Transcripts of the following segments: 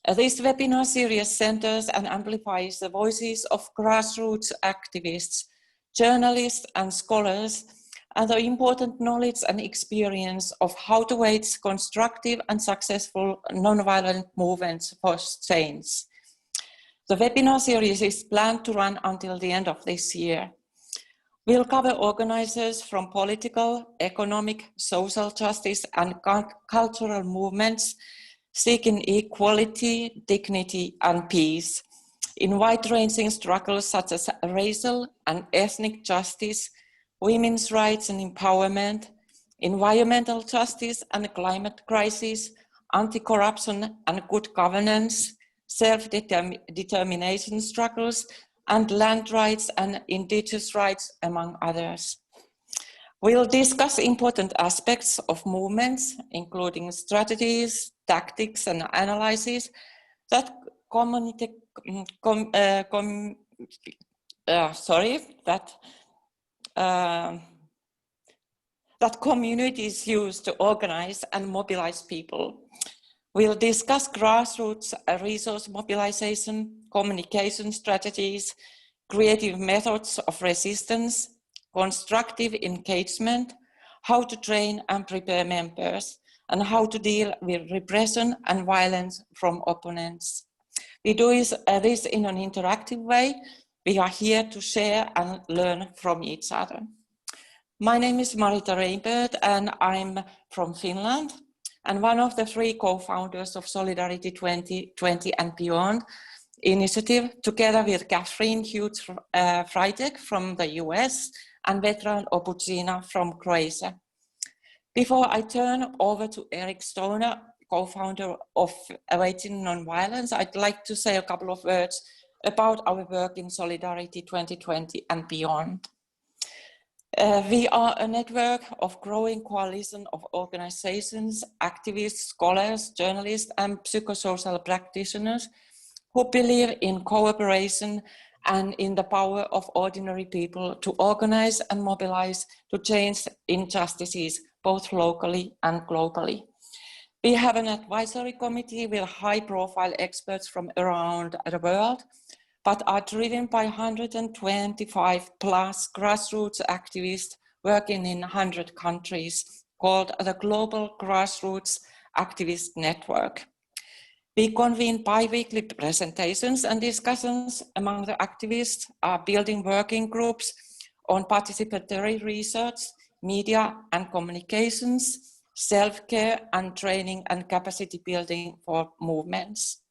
This webinar series centers and amplifies the voices of grassroots activists, journalists and scholars, and the important knowledge and experience of how to wage constructive and successful nonviolent movements for change. The webinar series is planned to run until the end of this year. We'll cover organizers from political, economic, social justice, and cultural movements seeking equality, dignity, and peace in wide-ranging struggles such as racial and ethnic justice, women's rights and empowerment, environmental justice and climate crisis, anti-corruption and good governance, self-determination struggles, and land rights and indigenous rights, among others. We'll discuss important aspects of movements, including strategies, tactics, and analyses that communities use to organize and mobilize people. We'll discuss grassroots resource mobilization, communication strategies, creative methods of resistance, constructive engagement, how to train and prepare members, and how to deal with repression and violence from opponents. We do this in an interactive way. We are here to share and learn from each other. My name is Marita Reinberg, and I'm from Finland, and one of the 3 co-founders of Solidarity 2020 and Beyond initiative, together with Catherine Hughes-Freitag from the US and Veteran Opucina from Croatia. Before I turn over to Eric Stoner, co-founder of Waging Nonviolence, I'd like to say a couple of words about our work in Solidarity 2020 and Beyond. We are a network of growing coalition of organizations, activists, scholars, journalists, and psychosocial practitioners who believe in cooperation and in the power of ordinary people to organize and mobilize to change injustices, both locally and globally. We have an advisory committee with high-profile experts from around the world, but are driven by 125 plus grassroots activists working in 100 countries, called the Global Grassroots Activist Network. We convene bi-weekly presentations and discussions among the activists, are building working groups on participatory research, media and communications, self-care and training and capacity building for movements.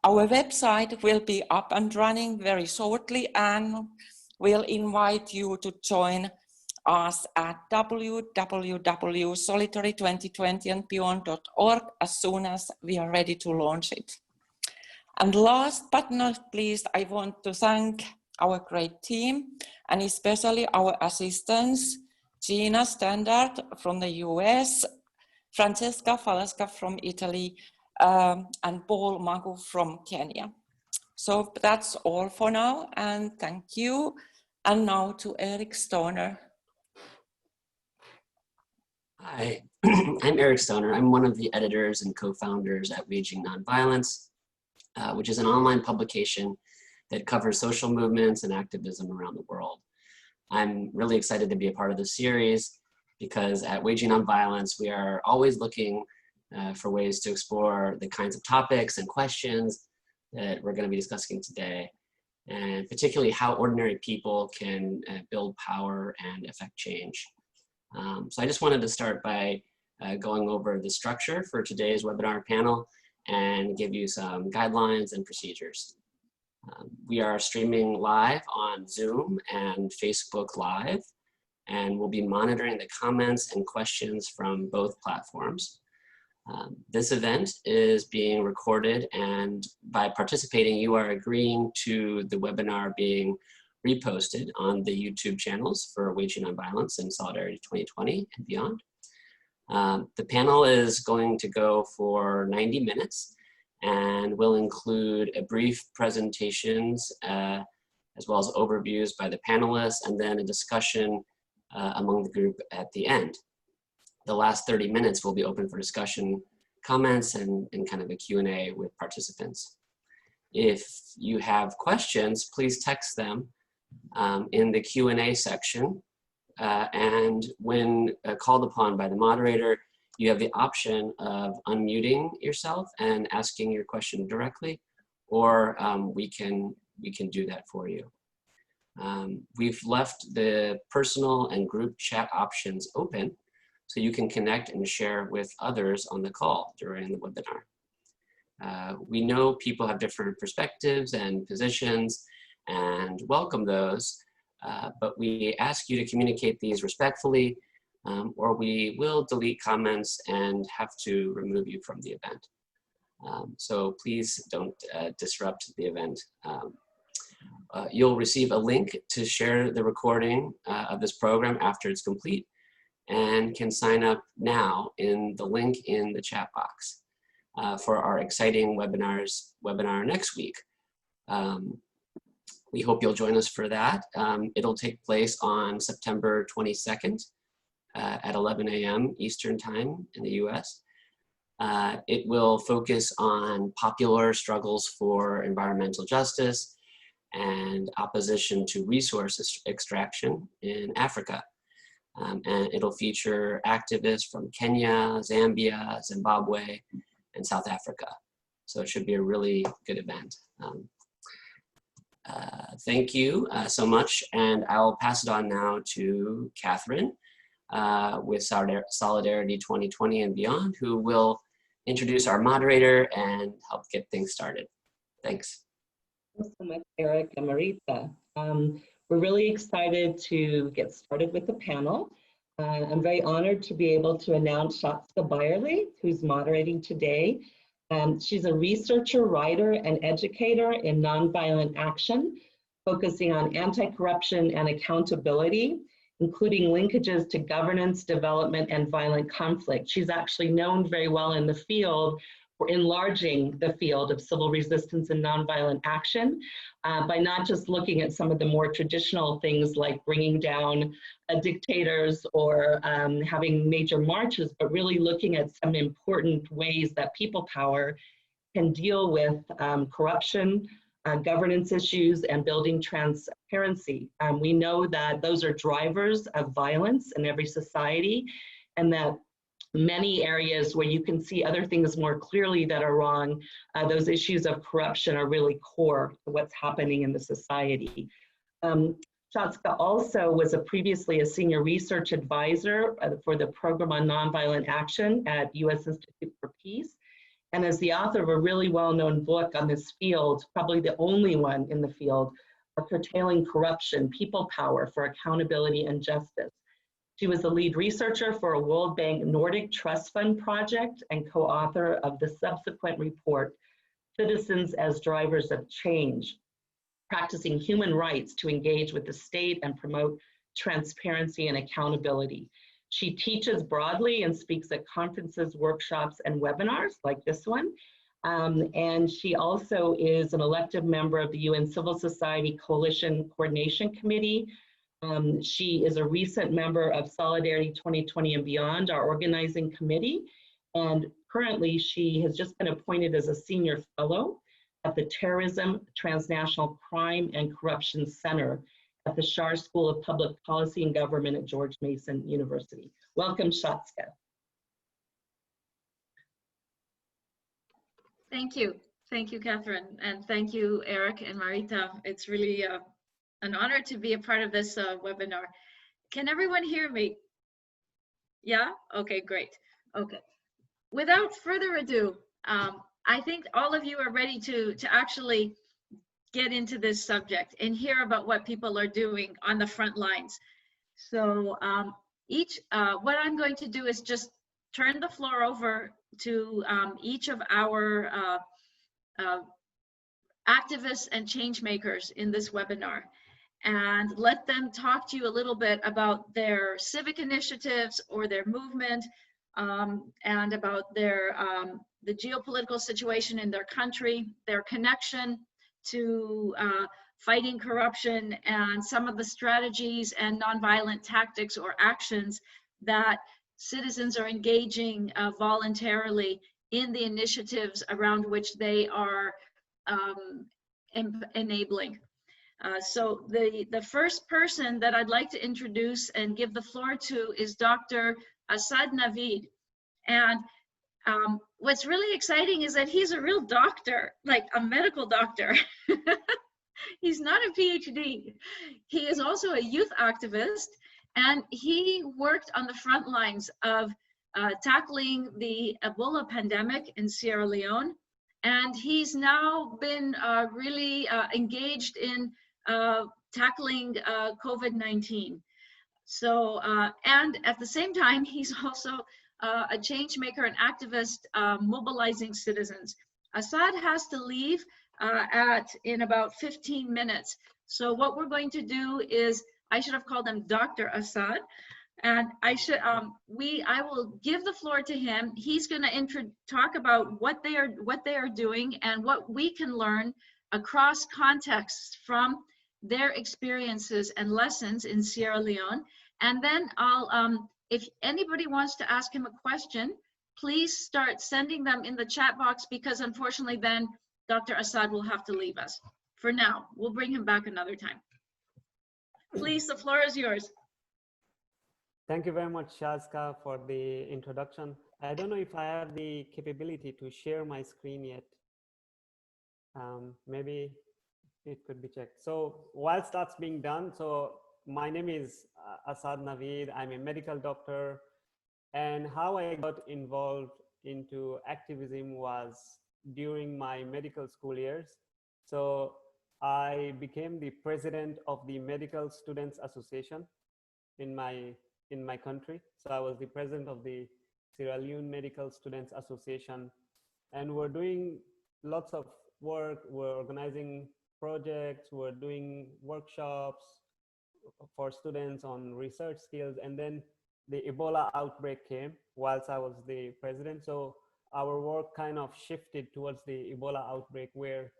Our website will be up and running very shortly, and we'll invite you to join us at www.solidarity2020andbeyond.org as soon as we are ready to launch it. And last but not least, I want to thank our great team, and especially our assistants, Gina Standard from the US, Francesca Falasca from Italy, and Paul Magu from Kenya. So that's all for now, and thank you. And now to Eric Stoner. Hi, I'm Eric Stoner. I'm one of the editors and co-founders at Waging Nonviolence, which is an online publication that covers social movements and activism around the world. I'm really excited to be a part of this series because at Waging Nonviolence, we are always looking for ways to explore the kinds of topics and questions that we're going to be discussing today, and particularly how ordinary people can build power and affect change. So I just wanted to start by going over the structure for today's webinar panel and give you some guidelines and procedures. We are streaming live on Zoom and Facebook Live, and we'll be monitoring the comments and questions from both platforms. This event is being recorded, and by participating, you are agreeing to the webinar being reposted on the YouTube channels for Waging Nonviolence and Solidarity 2020 and Beyond. The panel is going to go for 90 minutes and will include a brief presentations as well as overviews by the panelists, and then a discussion among the group at the end. The last 30 minutes will be open for discussion, comments and kind of a Q&A with participants. If you have questions, please text them in the Q&A section. And when called upon by the moderator, you have the option of unmuting yourself and asking your question directly, or we can do that for you. We've left the personal and group chat options open so you can connect and share with others on the call during the webinar. We know people have different perspectives and positions and welcome those, but we ask you to communicate these respectfully, or we will delete comments and have to remove you from the event. So please don't disrupt the event. You'll receive a link to share the recording of this program after it's complete, and can sign up now in the link in the chat box for our exciting webinar next week. We hope you'll join us for that. It'll take place on September 22nd at 11 a.m. Eastern Time in the US. It will focus on popular struggles for environmental justice and opposition to resource extraction in Africa. And it'll feature activists from Kenya, Zambia, Zimbabwe, and South Africa. So it should be a really good event. Thank you so much. And I'll pass it on now to Catherine with Solidarity 2020 and Beyond, who will introduce our moderator and help get things started. Thanks. Thanks so much, Eric and Marita. We're really excited to get started with the panel. I'm very honored to be able to announce Shaazka Beyerle, who's moderating today. She's a researcher, writer, and educator in nonviolent action, focusing on anti-corruption and accountability, including linkages to governance, development, and violent conflict. She's actually known very well in the field for enlarging the field of civil resistance and nonviolent action by not just looking at some of the more traditional things like bringing down dictators or having major marches, but really looking at some important ways that people power can deal with corruption, governance issues, and building transparency. We know that those are drivers of violence in every society, and that many areas where you can see other things more clearly that are wrong, those issues of corruption are really core to what's happening in the society. Shaazka also was previously a senior research advisor for the Program on Nonviolent Action at U.S. Institute for Peace, and is the author of a really well-known book on this field, probably the only one in the field, of curtailing corruption, people power for accountability and justice. She was the lead researcher for a World Bank Nordic Trust Fund project and co-author of the subsequent report, Citizens as Drivers of Change, Practicing Human Rights to Engage with the State and Promote Transparency and Accountability. She teaches broadly and speaks at conferences, workshops, and webinars like this one. And she also is an elected member of the UN Civil Society Coalition Coordination Committee. She is a recent member of Solidarity 2020 and Beyond, our organizing committee. And currently she has just been appointed as a senior fellow at the Terrorism, Transnational Crime and Corruption Center at the Schar School of Public Policy and Government at George Mason University. Welcome, Shaazka. Thank you, Catherine, and thank you, Eric and Marita. It's really an honor to be a part of this webinar. Can everyone hear me? Yeah? Okay, great. Okay. Without further ado, I think all of you are ready to actually get into this subject and hear about what people are doing on the front lines. So what I'm going to do is just turn the floor over to each of our activists and change makers in this webinar, and let them talk to you a little bit about their civic initiatives or their movement, and about their the geopolitical situation in their country, their connection to fighting corruption, and some of the strategies and nonviolent tactics or actions that citizens are engaging voluntarily in the initiatives around which they are enabling. So the first person that I'd like to introduce and give the floor to is Dr. Asad Naveed. And what's really exciting is that he's a real doctor, like a medical doctor. He's not a PhD. He is also a youth activist, and he worked on the front lines of tackling the Ebola pandemic in Sierra Leone. And he's now been really engaged in tackling COVID-19. So, and at the same time, he's also a change maker and activist mobilizing citizens. Asad has to leave in about 15 minutes. So what we're going to do is, I should have called him Dr. Asad, and I will give the floor to him. He's going to talk about what they are doing and what we can learn across contexts from their experiences and lessons in Sierra Leone. And then if anybody wants to ask him a question, please start sending them in the chat box, because unfortunately then Dr. Asad will have to leave us. For now, we'll bring him back another time. Please, the floor is yours. Thank you very much, Shaazka, for the introduction. I don't know if I have the capability to share my screen yet. Maybe it could be checked. So whilst that's being done, so my name is Asad Naveed. I'm a medical doctor. And how I got involved into activism was during my medical school years. So I became the president of the Medical Students Association in my country. So I was the president of the Sierra Leone Medical Students Association. And we're doing lots of work. We're organizing projects. We're doing workshops for students on research skills. And then the Ebola outbreak came whilst I was the president. So our work kind of shifted towards the Ebola outbreak, where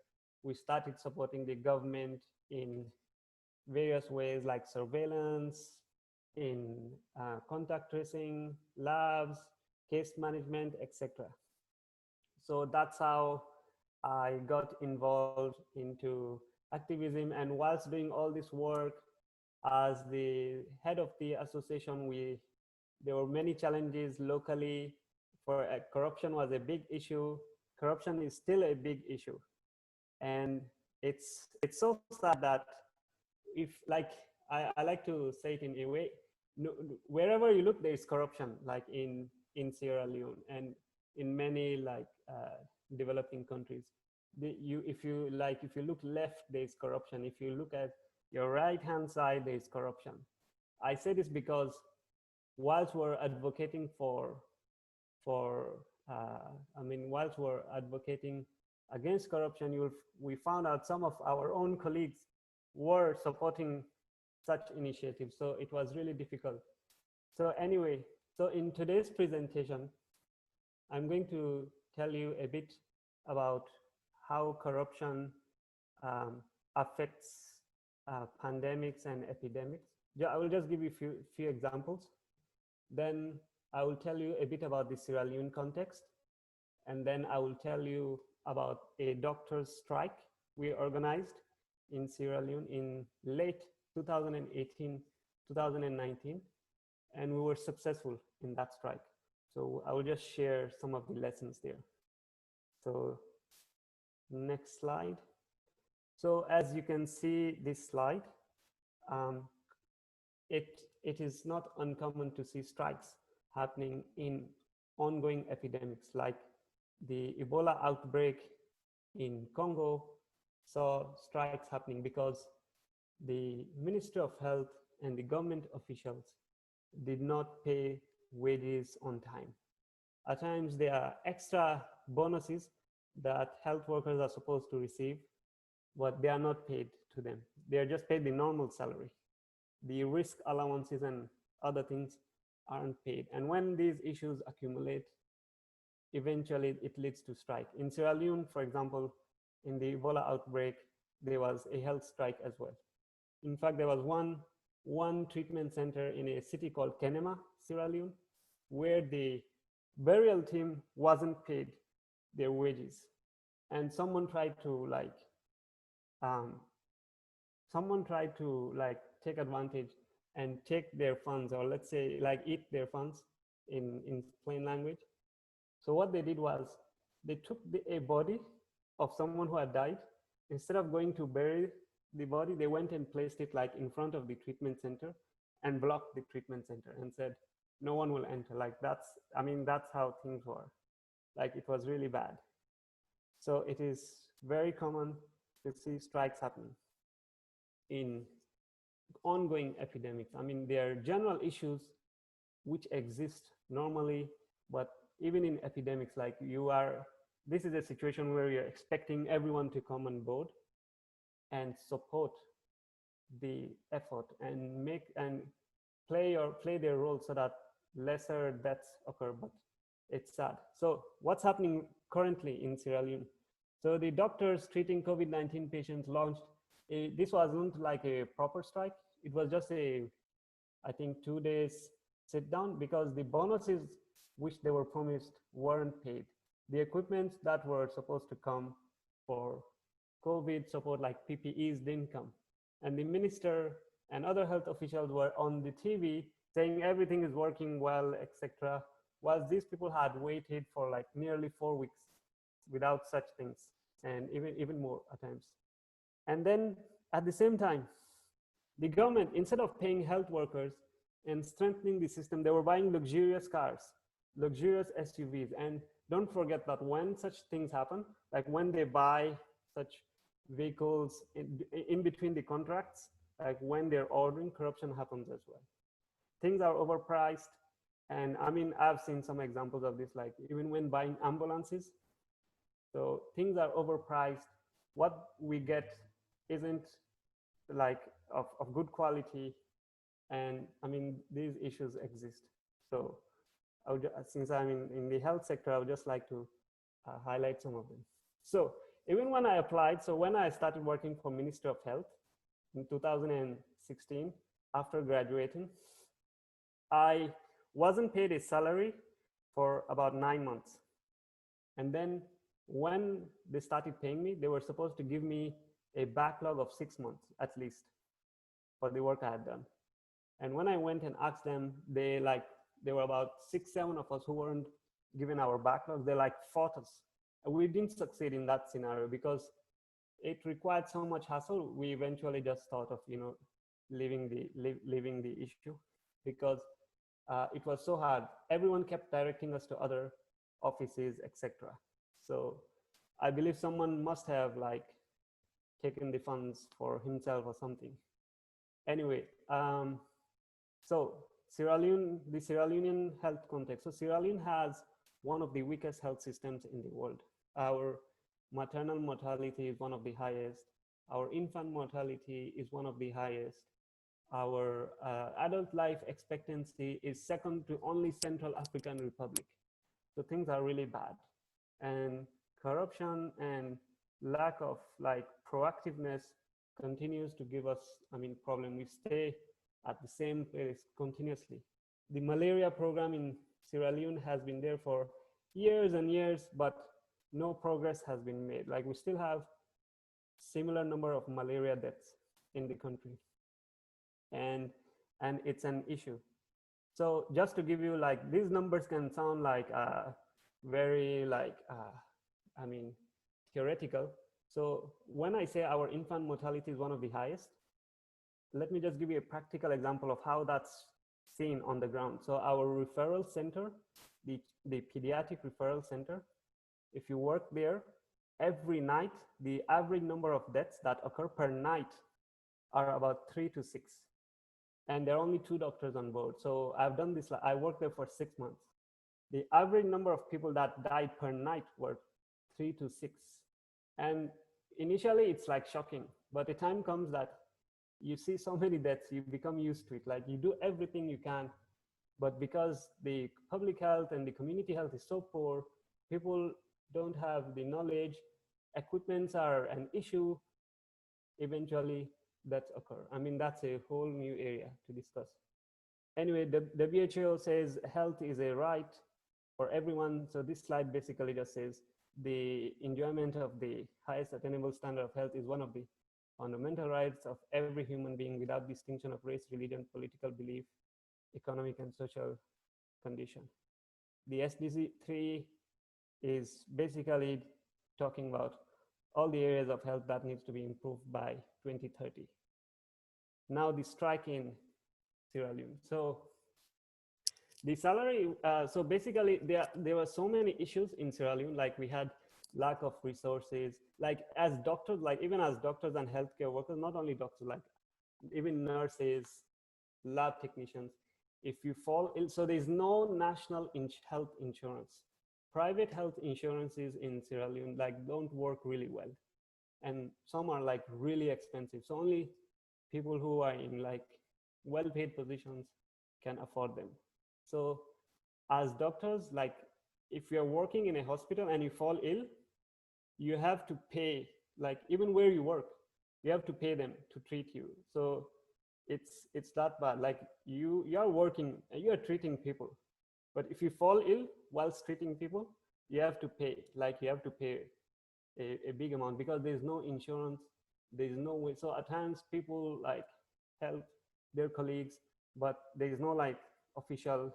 we started supporting the government in various ways, like surveillance, in contact tracing, labs, case management, etc. So that's how I got involved into activism. And whilst doing all this work as the head of the association, there were many challenges locally. Corruption was a big issue. Corruption is still a big issue. And it's so sad that if, like, I like to say it in a way, wherever you look, there is corruption, like in Sierra Leone and in many developing countries. If you look left, there is corruption. If you look at your right-hand side, there is corruption. I say this because whilst we're advocating whilst we're advocating against corruption, we found out some of our own colleagues were supporting such initiatives. So it was really difficult. So anyway, so in today's presentation, I'm going to tell you a bit about how corruption affects pandemics and epidemics. I will just give you a few examples. Then I will tell you a bit about the Sierra Leone context. And then I will tell you about a doctor's strike we organized in Sierra Leone in late 2018, 2019. And we were successful in that strike. So I will just share some of the lessons there. So next slide. So as you can see this slide, it is not uncommon to see strikes happening in ongoing epidemics, like the Ebola outbreak in Congo saw strikes happening because the Ministry of Health and the government officials did not pay wages on time. At times, there are extra bonuses that health workers are supposed to receive, but they are not paid to them. They are just paid the normal salary. The risk allowances and other things aren't paid. And when these issues accumulate, eventually it leads to strike. In Sierra Leone, for example, in the Ebola outbreak, there was a health strike as well. In fact, there was one treatment center in a city called Kenema, Sierra Leone, where the burial team wasn't paid their wages, and someone tried to take advantage and take their funds, or let's say like eat their funds in plain language. So what they did was they took a body of someone who had died. Instead of going to bury the body, they went and placed it like in front of the treatment center and blocked the treatment center and said, no one will enter. Like that's how things were. Like it was really bad. So it is very common to see strikes happening in ongoing epidemics. I mean, there are general issues which exist normally, but even in epidemics, like this is a situation where you're expecting everyone to come on board and support the effort and play their role so that lesser deaths occur, but it's sad. So what's happening currently in Sierra Leone? So the doctors treating COVID-19 patients launched, this wasn't like a proper strike. It was just I think 2 days sit down, because the bonuses which they were promised weren't paid. The equipment that were supposed to come for COVID support, like PPEs, didn't come. And the minister and other health officials were on the TV saying everything is working well, etc. Whilst these people had waited for like nearly 4 weeks without such things, and even more at times. And then at the same time, the government, instead of paying health workers and strengthening the system, they were buying luxurious cars, luxurious SUVs. And don't forget that when such things happen, like when they buy such vehicles in between the contracts, like when they're ordering, corruption happens as well. Things are overpriced. And I mean, I've seen some examples of this, like even when buying ambulances. So things are overpriced. What we get isn't like of good quality. And I mean, these issues exist. So since I'm in the health sector, I would just like to highlight some of them. So even when I applied, so when I started working for Ministry of Health in 2016, after graduating, I wasn't paid a salary for about 9 months. And then when they started paying me, they were supposed to give me a backlog of 6 months at least for the work I had done. And when I went and asked them, there were about 6-7 of us who weren't given our backlogs. They fought us. And we didn't succeed in that scenario because it required so much hassle. We eventually just thought of, leaving the issue because it was so hard. Everyone kept directing us to other offices, etc. So I believe someone must have taken the funds for himself or something. Anyway, so Sierra Leone, the Sierra Leonean health context. So Sierra Leone has one of the weakest health systems in the world. Our maternal mortality is one of the highest. Our infant mortality is one of the highest. Our adult life expectancy is second to only Central African Republic. So things are really bad. And corruption and lack of proactiveness continues to give us, problem. We stay at the same place continuously. The malaria program in Sierra Leone has been there for years and years, but no progress has been made. We still have similar number of malaria deaths in the country. And it's an issue. So just to give you these numbers can sound very theoretical. So when I say our infant mortality is one of the highest, let me just give you a practical example of how that's seen on the ground. So our referral center, the pediatric referral center, if you work there, every night, the average number of deaths that occur per night are about 3 to 6. And there are only 2 doctors on board. So I've done this, I worked there for 6 months. The average number of people that died per night were 3 to 6. And initially it's shocking, but the time comes that you see so many deaths, you become used to it. You do everything you can, but because the public health and the community health is so poor, people don't have the knowledge, equipments are an issue, eventually deaths occur. That's a whole new area to discuss. Anyway, the WHO says health is a right. for everyone. So this slide basically just says the enjoyment of the highest attainable standard of health is one of the fundamental rights of every human being without distinction of race, religion, political belief, economic and social condition. The SDG 3 is basically talking about all the areas of health that needs to be improved by 2030. Now the strike in Sierra Leone. So the salary, so basically there were so many issues in Sierra Leone, like we had lack of resources, like as doctors, like even as doctors and healthcare workers, not only doctors, like even nurses, lab technicians, if you fall ill, so there's no national health insurance. Private health insurances in Sierra Leone like don't work really well. And some are like really expensive. So only people who are in like well-paid positions can afford them. So as doctors, like if you're working in a hospital and you fall ill, you have to pay, like even where you work, you have to pay them to treat you. So it's that bad. Like you're working, you're treating people, but if you fall ill whilst treating people, you have to pay, like you have to pay a big amount because there's no insurance, there's no way. So at times people like help their colleagues, but there is no like official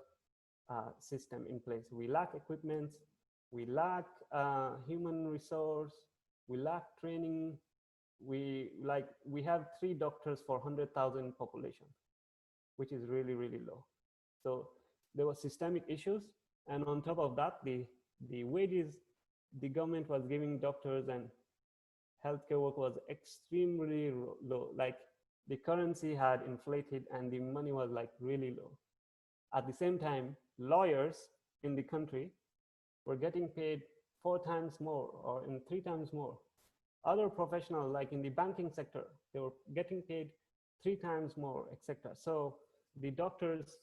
system in place. We lack equipment, we lack human resource, we lack training. We have 3 doctors for 100,000 population, which is really, really low. So there were systemic issues. And on top of that, the wages the government was giving doctors and healthcare work was extremely low. Like the currency had inflated and the money was like really low. At the same time, lawyers in the country were getting paid 4 times more or 3 times more. Other professionals, like in the banking sector, they were getting paid 3 times more, etc. So the doctors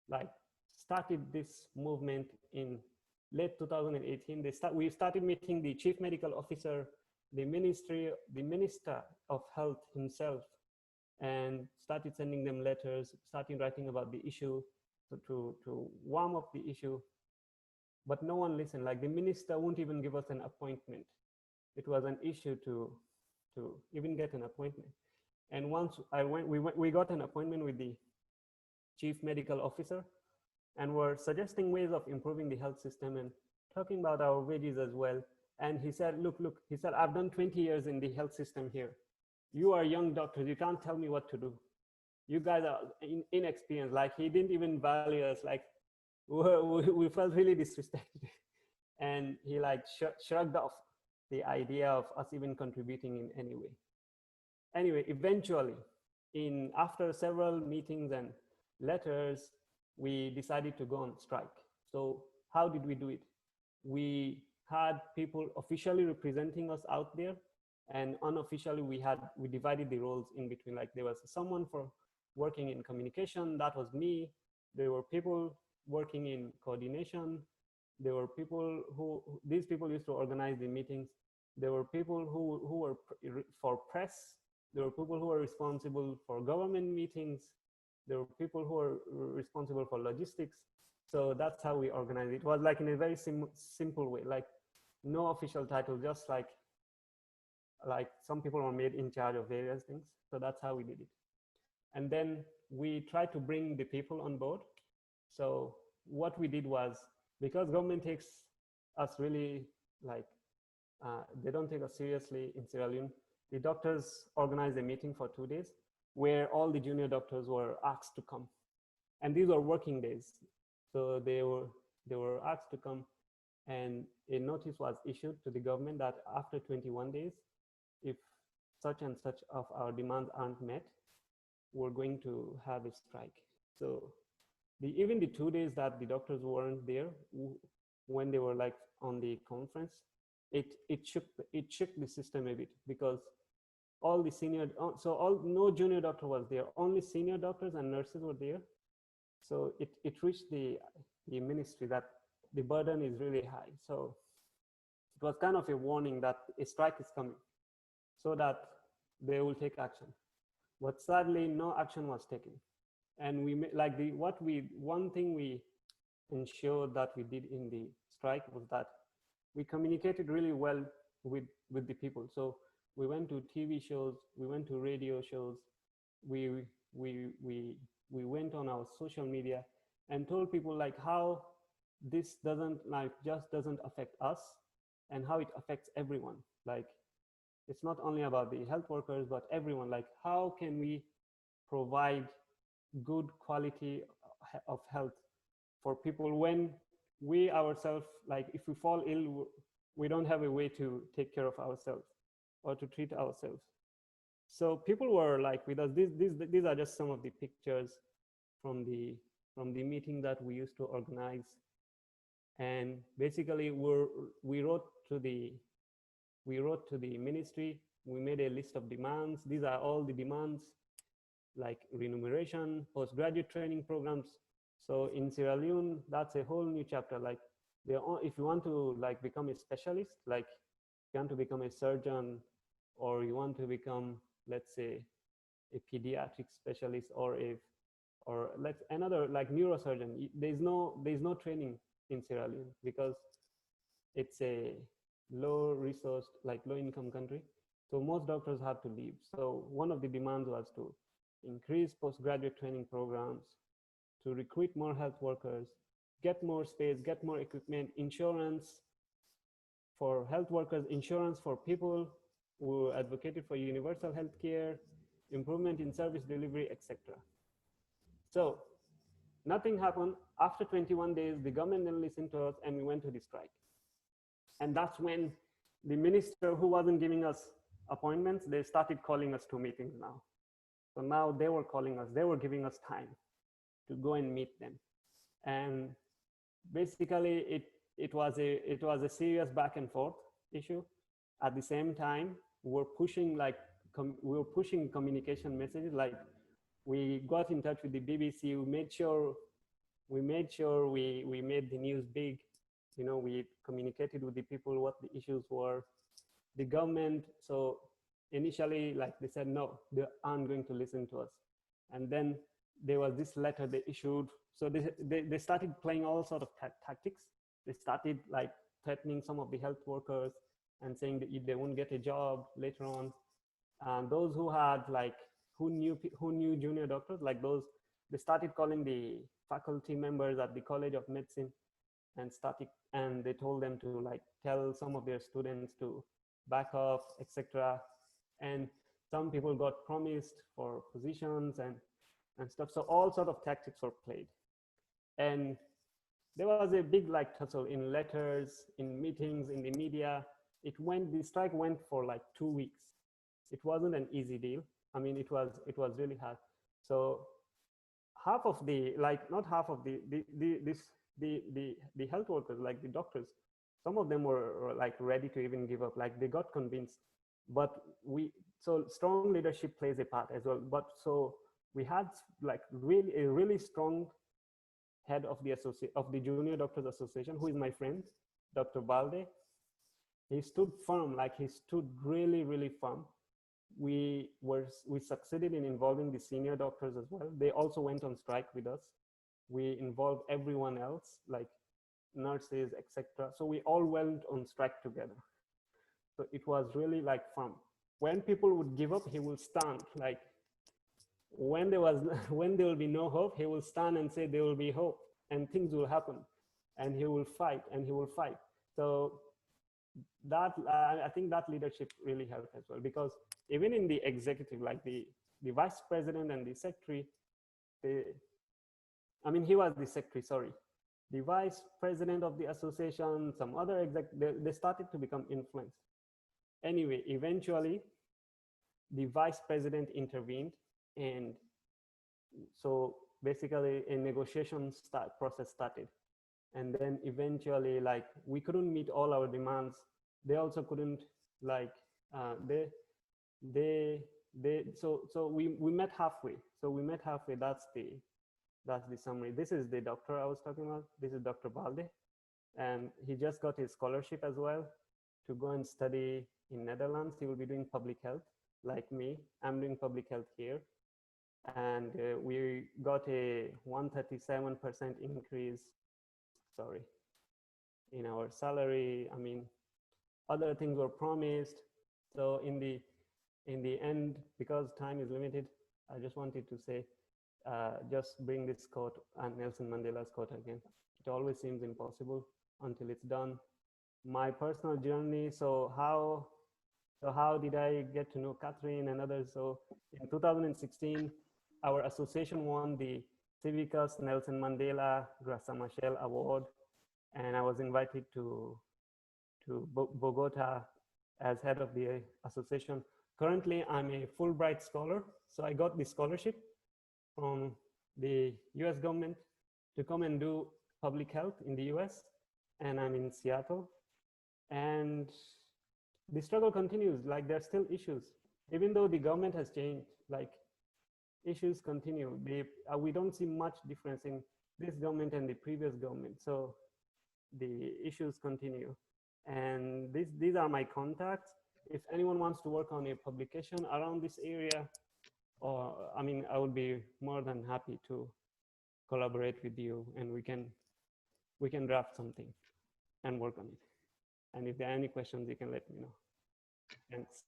like started this movement in late 2018. We started meeting the chief medical officer, the minister of health himself, and started sending them letters, started writing about the issue to warm up the issue. But no one listened. Like the minister won't even give us an appointment. It was an issue to even get an appointment. And once we got an appointment with the chief medical officer, and were suggesting ways of improving the health system and talking about our wages as well. And he said, look, he said, I've done 20 years in the health system here. You are young doctors, you can't tell me what to do. You guys are inexperienced. Like he didn't even value us, like we felt really disrespected. And he like shrugged off the idea of us even contributing in any way. Anyway, eventually, after several meetings and letters, we decided to go on strike. So how did we do it? We had people officially representing us out there, and unofficially we divided the roles in between. Like there was someone for working in communication, that was me. There were people working in coordination. There were people these people used to organize the meetings. There were people who were for press. There were people who were responsible for government meetings. There were people who were responsible for logistics. So that's how we organized it. It was like in a very simple way, like no official title, just like some people were made in charge of various things. So that's how we did it. And then we tried to bring the people on board. So what we did was, because government takes us really like, they don't take us seriously in Sierra Leone, the doctors organized a meeting for 2 days where all the junior doctors were asked to come. And these were working days. So they were asked to come, and a notice was issued to the government that after 21 days, if such and such of our demands aren't met, we're going to have a strike. So even the 2 days that the doctors weren't there, when they were like on the conference, it shook the system a bit, because all the no junior doctor was there, only senior doctors and nurses were there. So it reached the ministry that the burden is really high. So it was kind of a warning that a strike is coming, so that they will take action. But sadly, no action was taken. And we like one thing we ensure that we did in the strike was that we communicated really well with the people. So we went to TV shows, we went to radio shows, we went on our social media and told people like how this just doesn't affect us and how it affects everyone. Like, it's not only about the health workers, but everyone. Like, how can we provide good quality of health for people when we ourselves, like if we fall ill, we don't have a way to take care of ourselves or to treat ourselves. So people were like with us. These are just some of the pictures from the meeting that we used to organize. And basically we wrote to the ministry. We made a list of demands. These are all the demands, like remuneration, postgraduate training programs. So in Sierra Leone, that's a whole new chapter. Like, if you want to like become a specialist, like you want to become a surgeon, or you want to become, let's say, a pediatric specialist, or another like neurosurgeon, there's no training in Sierra Leone because it's a low resource, like low income country. So most doctors have to leave. So one of the demands was to increase postgraduate training programs, to recruit more health workers, get more space, get more equipment, insurance for health workers, insurance for people who advocated for universal health care, improvement in service delivery, etc. So nothing happened. After 21 days, the government didn't listen to us and we went to the strike. And that's when the minister who wasn't giving us appointments, they started calling us to meetings now. So now they were calling us, they were giving us time to go and meet them. And basically it was a serious back and forth issue. At the same time, we're pushing communication messages. Like, we got in touch with the BBC. We made sure we made the news big. You know, we communicated with the people what the issues were. The government, so initially, like, they said no, they aren't going to listen to us. And then there was this letter they issued. So they started playing all sorts of tactics. They started like threatening some of the health workers and saying that if they won't get a job later on, those who had like who knew junior doctors, like those, they started calling the faculty members at the College of Medicine and they told them to like tell some of their students to back off, etc. And some people got promised for positions and stuff. So all sort of tactics were played. And there was a big like tussle in letters, in meetings, in the media. The strike went for like 2 weeks. It wasn't an easy deal. I mean, it was really hard. So half of the, like, not half of the health workers, like the doctors, some of them were like ready to even give up, like they got convinced. But so strong leadership plays a part as well. But so we had like a really strong head of the Junior Doctors Association, who is my friend, Dr. Beyerle. He stood firm, like he stood really, really firm. We succeeded in involving the senior doctors as well. They also went on strike with us. We involved everyone else, like nurses, etc. So we all went on strike together. So it was really like firm. When people would give up, he will stand. Like when there will be no hope, he will stand and say there will be hope and things will happen, and he will fight and he will fight. So that I think that leadership really helped as well, because even in the executive, like the vice president and the secretary, he was the secretary, sorry. The vice president of the association, some other they started to become influenced. Anyway, eventually, the vice president intervened, and so basically a negotiation process started. And then eventually, like, we couldn't meet all our demands. They also couldn't, like, so we met halfway. So we met halfway. That's the summary. This is the doctor I was talking about. This is Dr. Beyerle, and he just got his scholarship as well to go and study in Netherlands. He will be doing public health, like me. I'm doing public health here, and we got a 137% increase sorry, in our salary. I mean, other things were promised. So in the end, because time is limited, I just wanted to say, just bring this quote and Nelson Mandela's quote again. It always seems impossible until it's done. My personal journey. So how did I get to know Catherine and others? So in 2016, our association won the Civicus Nelson Mandela Graça Machel Award, and I was invited to Bogota as head of the association. Currently, I'm a Fulbright scholar, so I got the scholarship from the US government to come and do public health in the US, and I'm in Seattle. And the struggle continues, like there's still issues. Even though the government has changed, like issues continue. We don't see much difference in this government and the previous government. So the issues continue. And these are my contacts. If anyone wants to work on a publication around this area, or I mean, I would be more than happy to collaborate with you, and we can draft something and work on it. And if there are any questions, you can let me know. Thanks.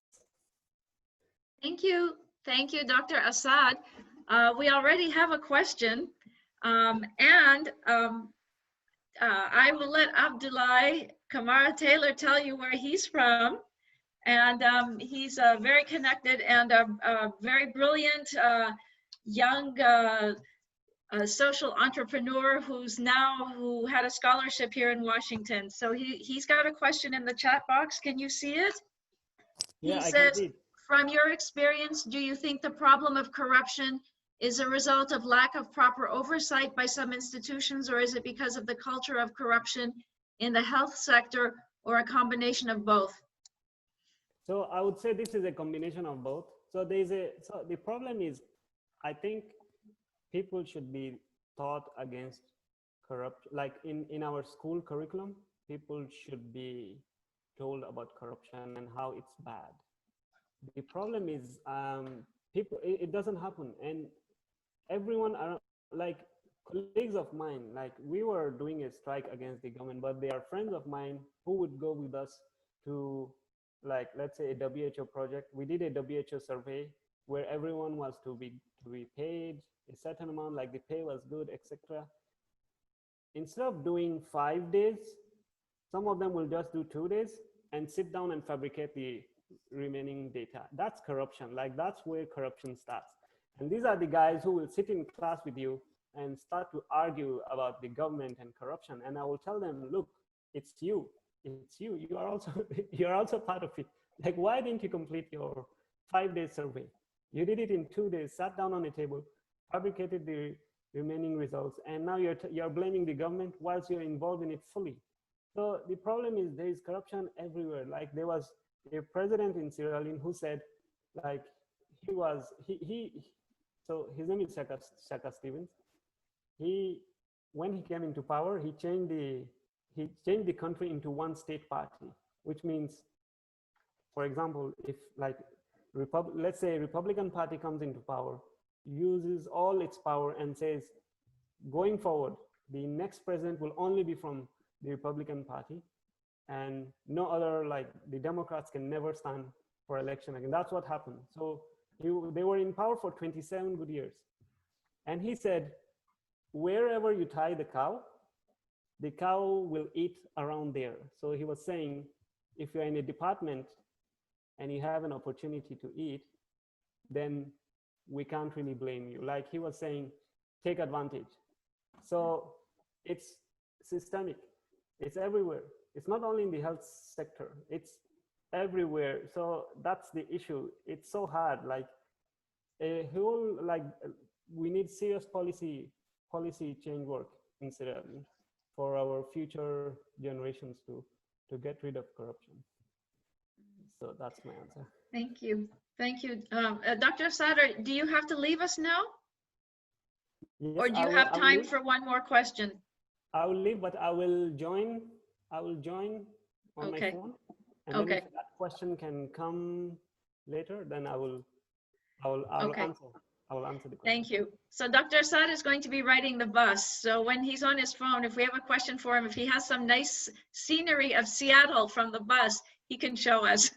Thank you, Dr. Asad. We already have a question, and I will let Abdullahi Kamara Taylor tell you where he's from. And he's very connected and a very brilliant young social entrepreneur who had a scholarship here in Washington. So he's got a question in the chat box. Can you see it? Yeah, he I says, can see it. from your experience, do you think the problem of corruption is a result of lack of proper oversight by some institutions, or is it because of the culture of corruption in the health sector, or a combination of both? So I would say this is a combination of both. So the problem is, I think people should be taught against corruption. Like in our school curriculum, people should be told about corruption and how it's bad. The problem is it doesn't happen. And everyone, like colleagues of mine, like we were doing a strike against the government, but they are friends of mine who would go with us to, like, let's say a WHO project. We did a WHO survey where everyone was to be paid a certain amount, like the pay was good, etc. Instead of doing 5 days, some of them will just do 2 days and sit down and fabricate the remaining data. That's corruption. Like that's where corruption starts. And these are the guys who will sit in class with you and start to argue about the government and corruption. And I will tell them, look, it's you. You are also part of it. Like, why didn't you complete your 5-day survey? You did it in 2 days, sat down on a table, fabricated the remaining results, and now you're blaming the government whilst you're involved in it fully. So the problem is there is corruption everywhere. Like there was a president in Sierra Leone who said, like so his name is Shaazka Stevens. When he came into power, he changed the country into one state party, which means, for example, if like let's say a Republican Party comes into power, uses all its power and says, going forward, the next president will only be from the Republican Party, and no other, like the Democrats can never stand for election again. That's what happened. So they were in power for 27 good years. And he said, wherever you tie the cow will eat around there. So he was saying, if you're in a department and you have an opportunity to eat, then we can't really blame you. Like he was saying, take advantage. So it's systemic. It's everywhere. It's not only in the health sector, it's everywhere. So that's the issue. It's so hard. Like a whole, like we need serious policy change work in Sierra Leone for our future generations to get rid of corruption. So that's my answer. Thank you. Dr. Asad, do you have to leave us now? Yes, or do you have time for one more question? I will leave, but I will join on my phone. And then if that question can come later, then I will answer. I will answer the question. Thank you. So Dr. Asad is going to be riding the bus. So when he's on his phone, if we have a question for him, if he has some nice scenery of Seattle from the bus, he can show us.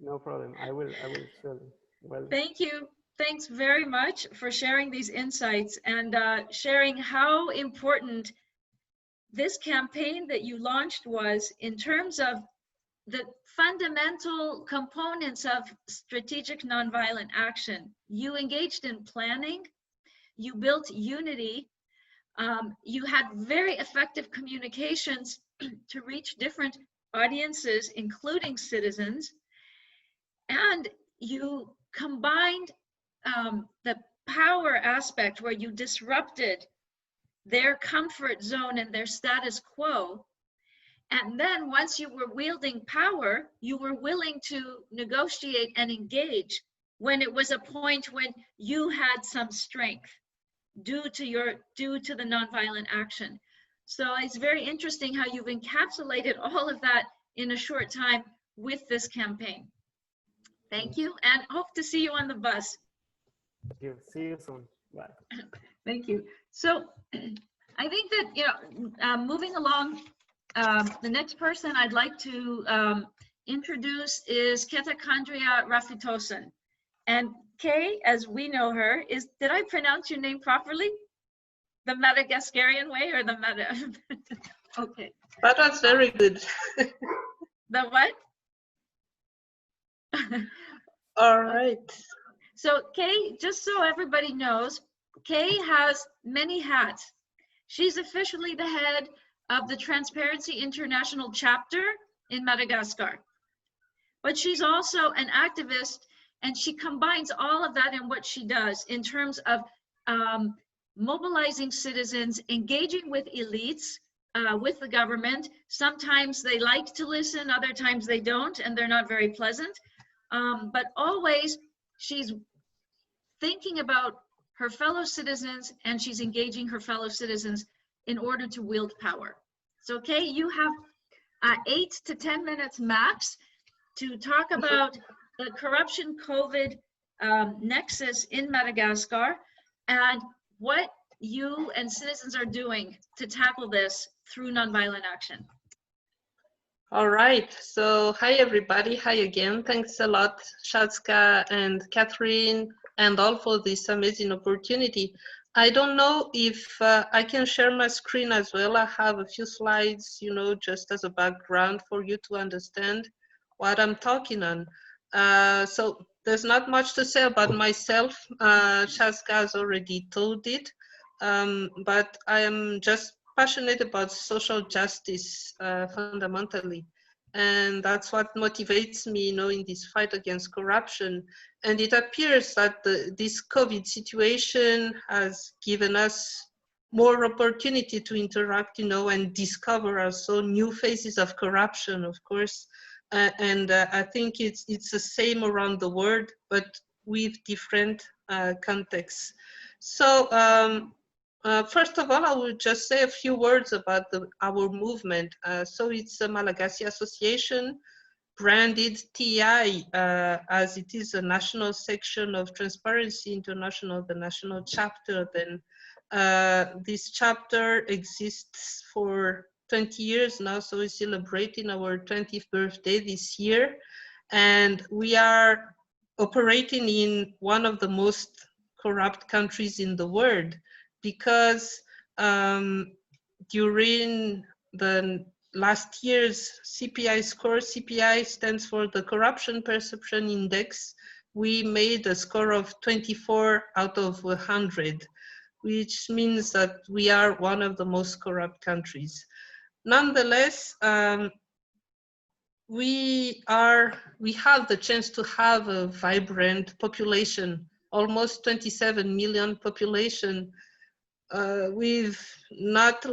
No problem. I will surely. Well, Thank you. Thanks very much for sharing these insights and sharing how important this campaign that you launched was in terms of the fundamental components of strategic nonviolent action. You engaged in planning, you built unity, you had very effective communications to reach different audiences, including citizens, and you combined the power aspect where you disrupted their comfort zone and their status quo. And then once you were wielding power, you were willing to negotiate and engage when it was a point when you had some strength due to the nonviolent action. So it's very interesting how you've encapsulated all of that in a short time with this campaign. Thank you, and hope to see you on the bus. thank you. See you soon. Bye. Thank you. So I think that, moving along, the next person I'd like to introduce is Ketakandriana Rafitoson. And Kay, as we know her, did I pronounce your name properly? The Madagascarian way or the okay. That was very good. The what? All right. So Kay, just so everybody knows, Kay has many hats. She's officially the head of the Transparency International chapter in Madagascar. But she's also an activist, and she combines all of that in what she does in terms of mobilizing citizens, engaging with elites, with the government. Sometimes they like to listen, other times they don't, and they're not very pleasant. But always she's thinking about her fellow citizens, and she's engaging her fellow citizens in order to wield power. So Kay, you have 8 to 10 minutes max to talk about the corruption COVID nexus in Madagascar and what you and citizens are doing to tackle this through nonviolent action. All right. So hi, everybody. Hi again. Thanks a lot, Shaazka and Catherine, and all for this amazing opportunity. I don't know if I can share my screen as well. I have a few slides, just as a background for you to understand what I'm talking on. So there's not much to say about myself. Shaazka has already told it, but I am just passionate about social justice fundamentally. And that's what motivates me, in this fight against corruption. And it appears that this COVID situation has given us more opportunity to interact, and discover also new phases of corruption, of course. And I think it's the same around the world, but with different contexts. So first of all, I will just say a few words about our movement. So it's a Malagasy association, branded TI, as it is a national section of Transparency International, the national chapter. Then this chapter exists for 20 years now, so we're celebrating our 20th birthday this year. And we are operating in one of the most corrupt countries in the world, because during the last year's CPI score, CPI stands for the Corruption Perception Index, we made a score of 24 out of 100, which means that we are one of the most corrupt countries. Nonetheless, we have the chance to have a vibrant population, almost 27 million population, with not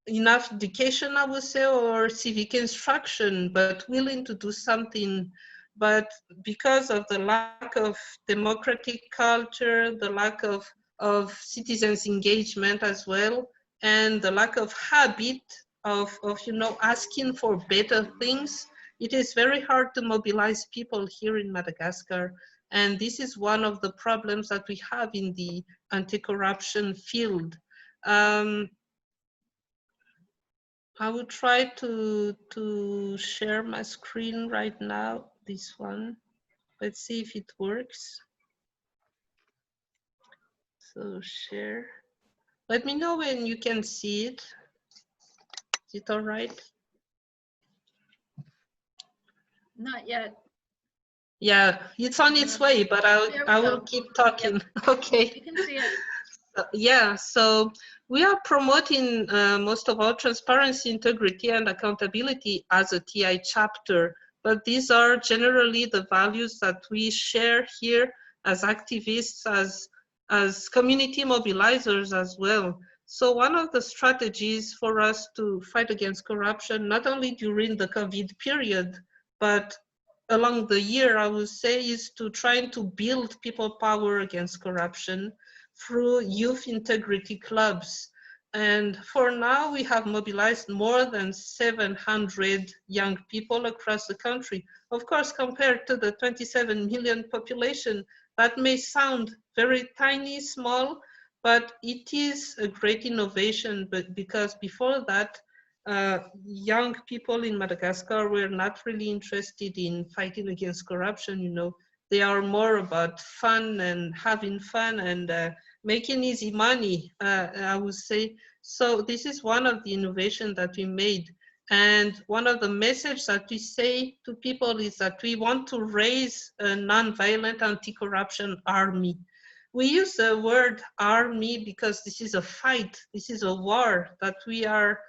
enough education, I would say, or civic instruction, but willing to do something. But because of the lack of democratic culture, the lack of citizens' engagement as well, and the lack of habit of asking for better things, it is very hard to mobilize people here in Madagascar. And this is one of the problems that we have in the anti-corruption field. I will try to share my screen right now, this one. Let's see if it works. So share. Let me know when you can see it. Is it all right? Not yet. Yeah, it's on its way, but I will keep talking. Yep. Okay. You can see it. Yeah, so we are promoting most of all transparency, integrity, and accountability as a TI chapter. But these are generally the values that we share here as activists, as community mobilizers as well. So one of the strategies for us to fight against corruption, not only during the COVID period, but along the year, I would say, is to try to build people power against corruption through youth integrity clubs. And for now, we have mobilized more than 700 young people across the country. Of course, compared to the 27 million population, that may sound very tiny, small, but it is a great innovation. But because before that, young people in Madagascar were not really interested in fighting against corruption. You know, they are more about fun and having fun and making easy money, I would say. So this is one of the innovations that we made. And one of the messages that we say to people is that we want to raise a non-violent anti-corruption army. We use the word army because this is a fight, this is a war that we are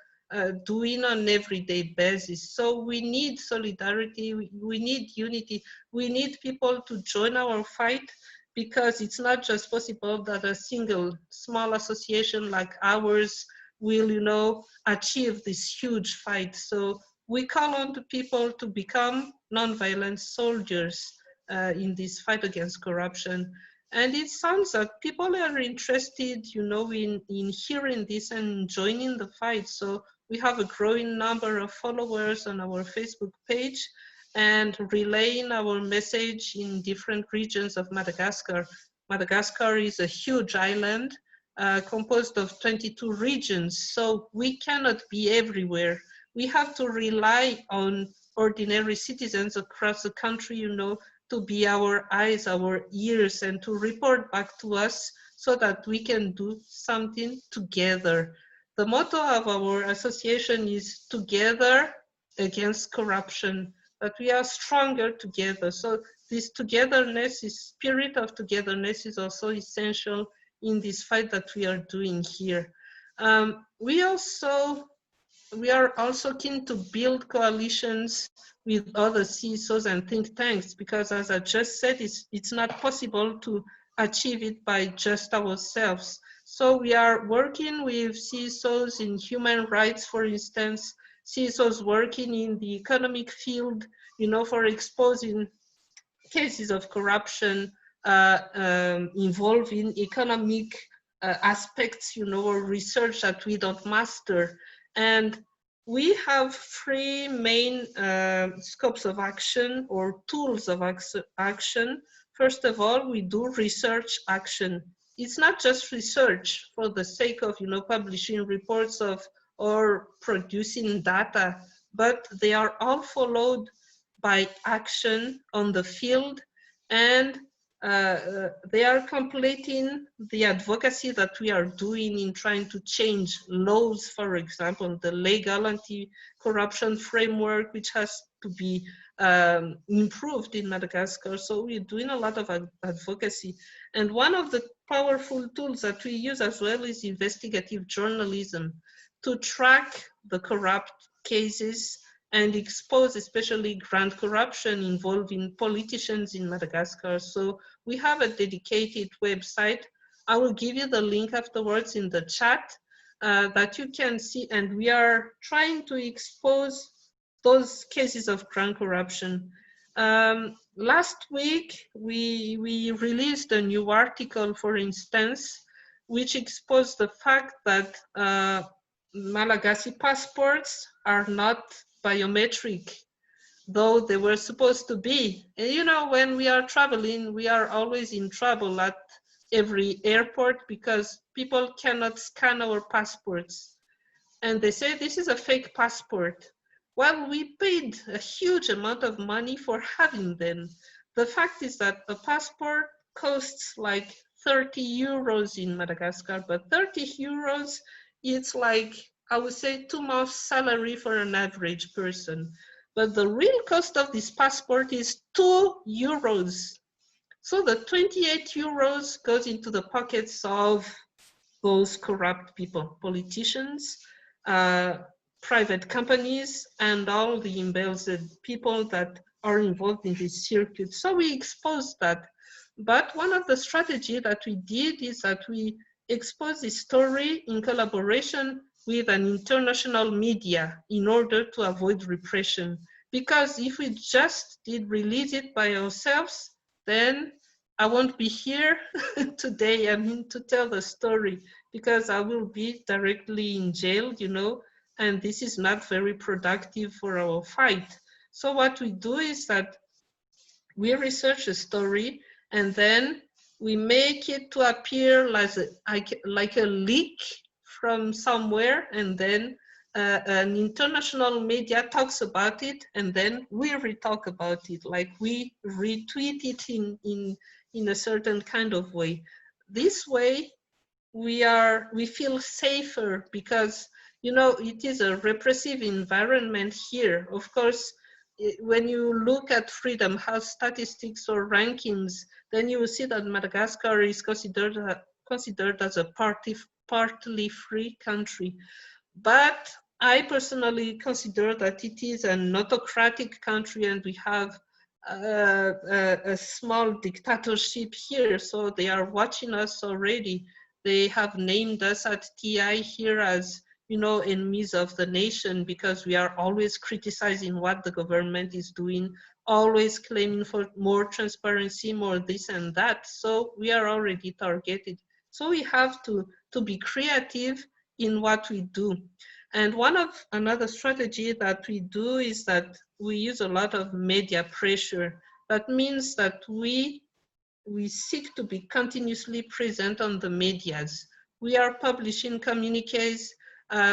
doing on an everyday basis. So we need solidarity, we need unity, we need people to join our fight, because it's not just possible that a single small association like ours will, you know, achieve this huge fight. So we call on the people to become non-violent soldiers in this fight against corruption. And it sounds that people are interested, you know, in hearing this and joining the fight. So we have a growing number of followers on our Facebook page and relaying our message in different regions of Madagascar. Madagascar is a huge island composed of 22 regions, so we cannot be everywhere. We have to rely on ordinary citizens across the country, you know, to be our eyes, our ears, and to report back to us so that we can do something together. The motto of our association is together against corruption, but we are stronger together. So this togetherness, this spirit of togetherness is also essential in this fight that we are doing here. We are also keen to build coalitions with other CISOs and think tanks, because as I just said, it's not possible to achieve it by just ourselves. So we are working with CISOs in human rights, for instance, CISOs working in the economic field, you know, for exposing cases of corruption involving economic aspects, you know, or research that we don't master. And we have three main scopes of action or tools of action. First of all, we do research action. It's not just research for the sake of, you know, publishing reports of or producing data, but they are all followed by action on the field, and they are completing the advocacy that we are doing in trying to change laws, for example, the legal anti-corruption framework, which has to be improved in Madagascar. So we're doing a lot of advocacy. And one of the powerful tools that we use as well is investigative journalism to track the corrupt cases and expose especially grand corruption involving politicians in Madagascar. So we have a dedicated website. I will give you the link afterwards in the chat that you can see, and we are trying to expose those cases of grand corruption. Last week, we released a new article, for instance, which exposed the fact that Malagasy passports are not biometric. though they were supposed to be. And you know, when we are traveling, we are always in trouble at every airport because people cannot scan our passports. And they say this is a fake passport. Well, we paid a huge amount of money for having them. The fact is that a passport costs like 30 euros in Madagascar, but 30 euros, it's like, I would say, 2 months' salary for an average person. But the real cost of this passport is 2 euros. So the 28 euros goes into the pockets of those corrupt people, politicians, private companies, and all the embezzled people that are involved in this circuit. So we exposed that. But one of the strategies that we did is that we exposed this story in collaboration with an international media in order to avoid repression. Because if we just did release it by ourselves, then I won't be here today, I mean, to tell the story, because I will be directly in jail, you know, and this is not very productive for our fight. So what we do is that we research a story and then we make it to appear like a leak from somewhere, and then an international media talks about it, and then we re-talk about it, like we retweet it in a certain kind of way. This way, we feel safer because, you know, it is a repressive environment here. Of course, when you look at Freedom House statistics or rankings, then you will see that Madagascar is considered as a partly free country. But I personally consider that it is an autocratic country, and we have a small dictatorship here. So they are watching us already. They have named us at TI here as, you know, enemies of the nation, because we are always criticizing what the government is doing, always claiming for more transparency, more this and that. So we are already targeted. So we have to be creative in what we do. And another strategy that we do is that we use a lot of media pressure. That means that we seek to be continuously present on the medias. We are publishing communiques.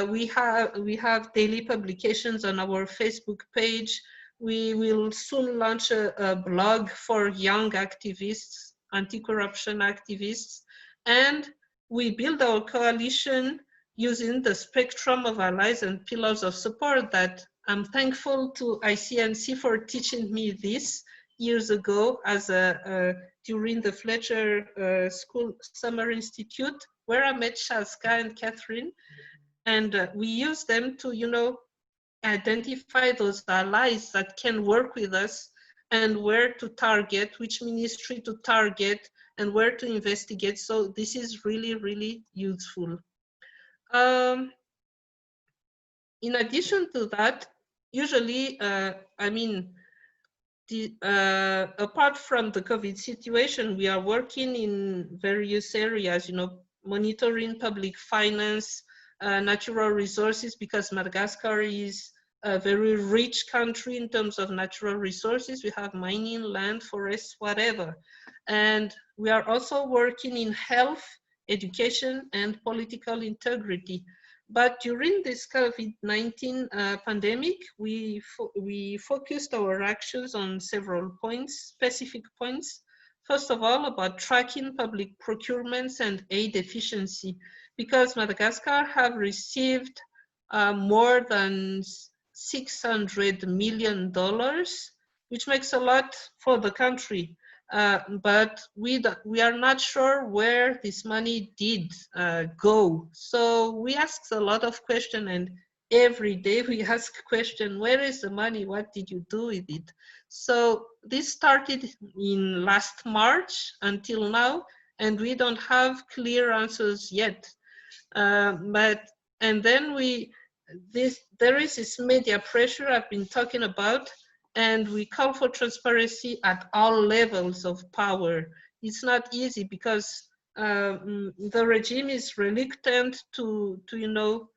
We have daily publications on our Facebook page. We will soon launch a blog for young activists, anti-corruption activists, and we build our coalition using the spectrum of allies and pillars of support that I'm thankful to ICNC for teaching me this years ago as during the Fletcher School Summer Institute, where I met Shaazka and Catherine. And we use them to, you know, identify those allies that can work with us and where to target, which ministry to target, and where to investigate. So this is really, really useful. In addition to that, usually, I mean, apart from the COVID situation, we are working in various areas, you know, monitoring public finance, natural resources, because Madagascar is a very rich country in terms of natural resources. We have mining, land, forests, whatever. And we are also working in health, education, and political integrity. But during this COVID-19 pandemic, we focused our actions on several points, specific points. First of all, about tracking public procurements and aid efficiency, because Madagascar have received more than $600 million, which makes a lot for the country. But we are not sure where this money did go. So we asked a lot of questions, and every day we ask question, where is the money? What did you do with it? So this started in last March until now, and we don't have clear answers yet. And then there is this media pressure I've been talking about, and we call for transparency at all levels of power. It's not easy because the regime is reluctant to you know,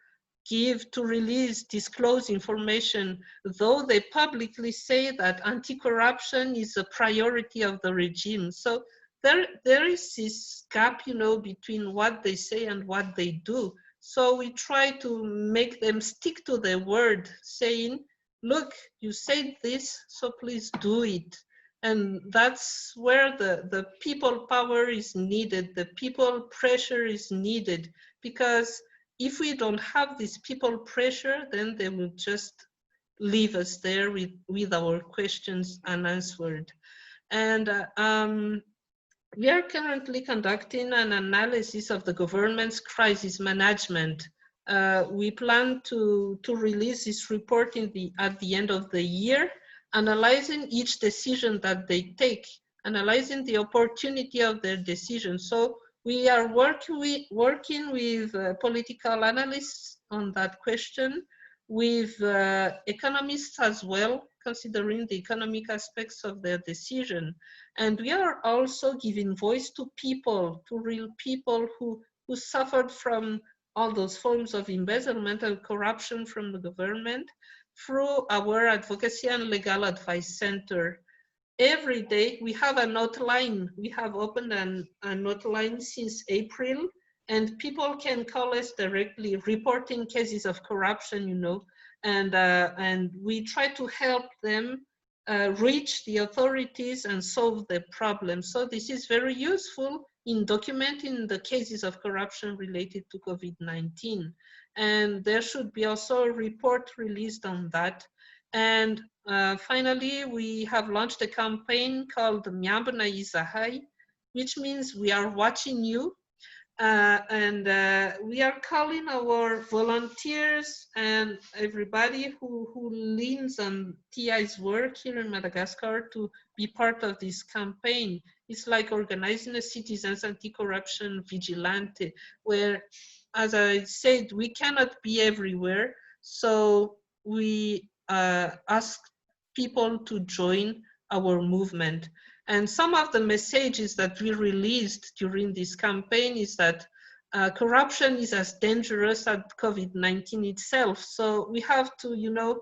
disclose information, though they publicly say that anti-corruption is a priority of the regime. So there is this gap, you know, between what they say and what they do. So we try to make them stick to their word, saying, look, you said this, so please do it. And that's where the people power is needed, the people pressure is needed, because if we don't have this people pressure, then they will just leave us there with our questions unanswered. And we are currently conducting an analysis of the government's crisis management. We plan to release this report at the end of the year, analyzing each decision that they take, analyzing the opportunity of their decision. So we are working with political analysts on that question, with economists as well, considering the economic aspects of their decision. And we are also giving voice to people, to real people who suffered from all those forms of embezzlement and corruption from the government through our advocacy and legal advice center. Every day we have an hotline. We have opened an hotline since April, and people can call us directly, reporting cases of corruption, you know, and we try to help them reach the authorities and solve the problem. So this is very useful in documenting the cases of corruption related to COVID-19. And there should be also a report released on that. And finally, we have launched a campaign called Miambna Izahai, which means we are watching you. We are calling our volunteers and everybody who leans on TI's work here in Madagascar to be part of this campaign. It's like organizing a citizens anti-corruption vigilante, where, as I said, we cannot be everywhere. So we ask people to join our movement. And some of the messages that we released during this campaign is that corruption is as dangerous as COVID-19 itself. So we have to, you know,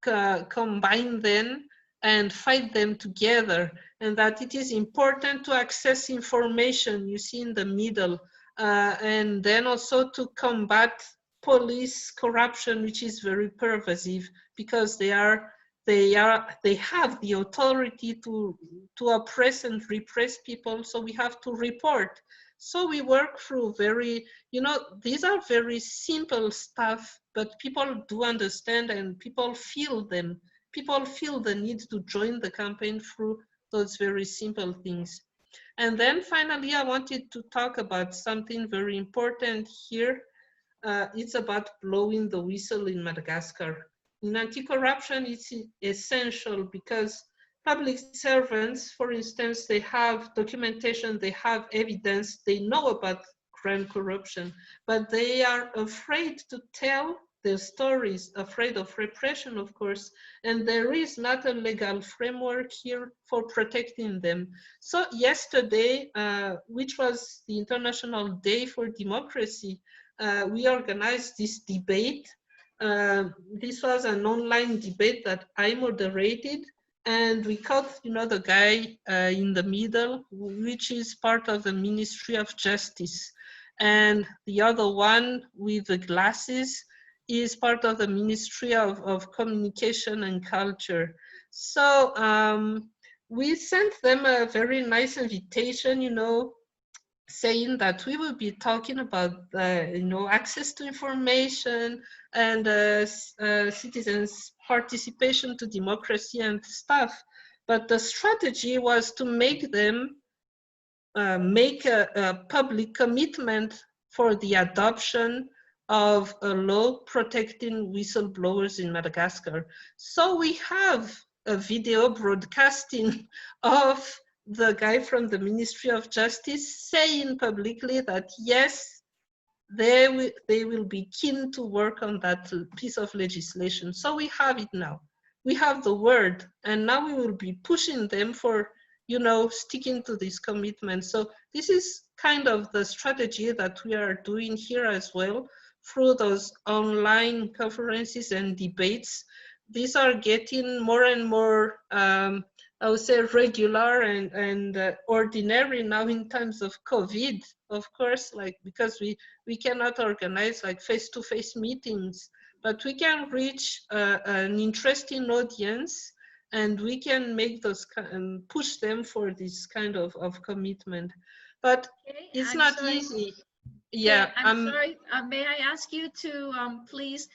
combine them and fight them together. And that it is important to access information, you see in the middle, and then also to combat police corruption, which is very pervasive, because they have the authority to oppress and repress people. So we have to report. So we work through very, you know, these are very simple stuff, but people do understand and people feel them. People feel the need to join the campaign through those very simple things. And then finally, I wanted to talk about something very important here. It's about blowing the whistle in Madagascar. In anti-corruption, it's essential because public servants, for instance, they have documentation, they have evidence, they know about grand corruption, but they are afraid to tell their stories, afraid of repression, of course, and there is not a legal framework here for protecting them. So yesterday, which was the International Day for Democracy, we organized this debate. This was an online debate that I moderated, and we caught, you know, the guy in the middle, which is part of the Ministry of Justice, and the other one with the glasses is part of the Ministry of Communication and Culture. So we sent them a very nice invitation, you know, saying that we will be talking about, you know, access to information and citizens' participation to democracy and stuff. But the strategy was to make them make a public commitment for the adoption of a law protecting whistleblowers in Madagascar. So we have a video broadcasting of the guy from the Ministry of Justice saying publicly that yes, they will be keen to work on that piece of legislation. So we have it now. We have the word, and now we will be pushing them for, you know, sticking to this commitment. So this is kind of the strategy that we are doing here as well, through those online conferences and debates. These are getting more and more, I would say, regular and ordinary now in times of COVID, of course, like, because we cannot organize like face-to-face meetings, but we can reach an interesting audience, and we can make those push them for this kind of commitment. But Okay, it's I'm not sorry. easy. Yeah, Okay, I'm sorry. May I ask you to please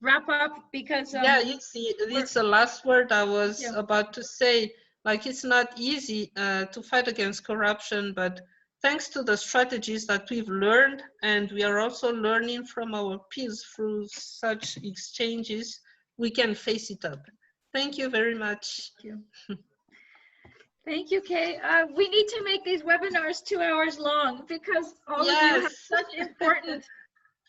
wrap up, because yeah, you see, it's the last word I was about to say. Like, it's not easy to fight against corruption, but thanks to the strategies that we've learned, and we are also learning from our peers through such exchanges, we can face it up. Thank you very much. Thank you. Thank you, Kay. We need to make these webinars 2 hours long, because all of you have such important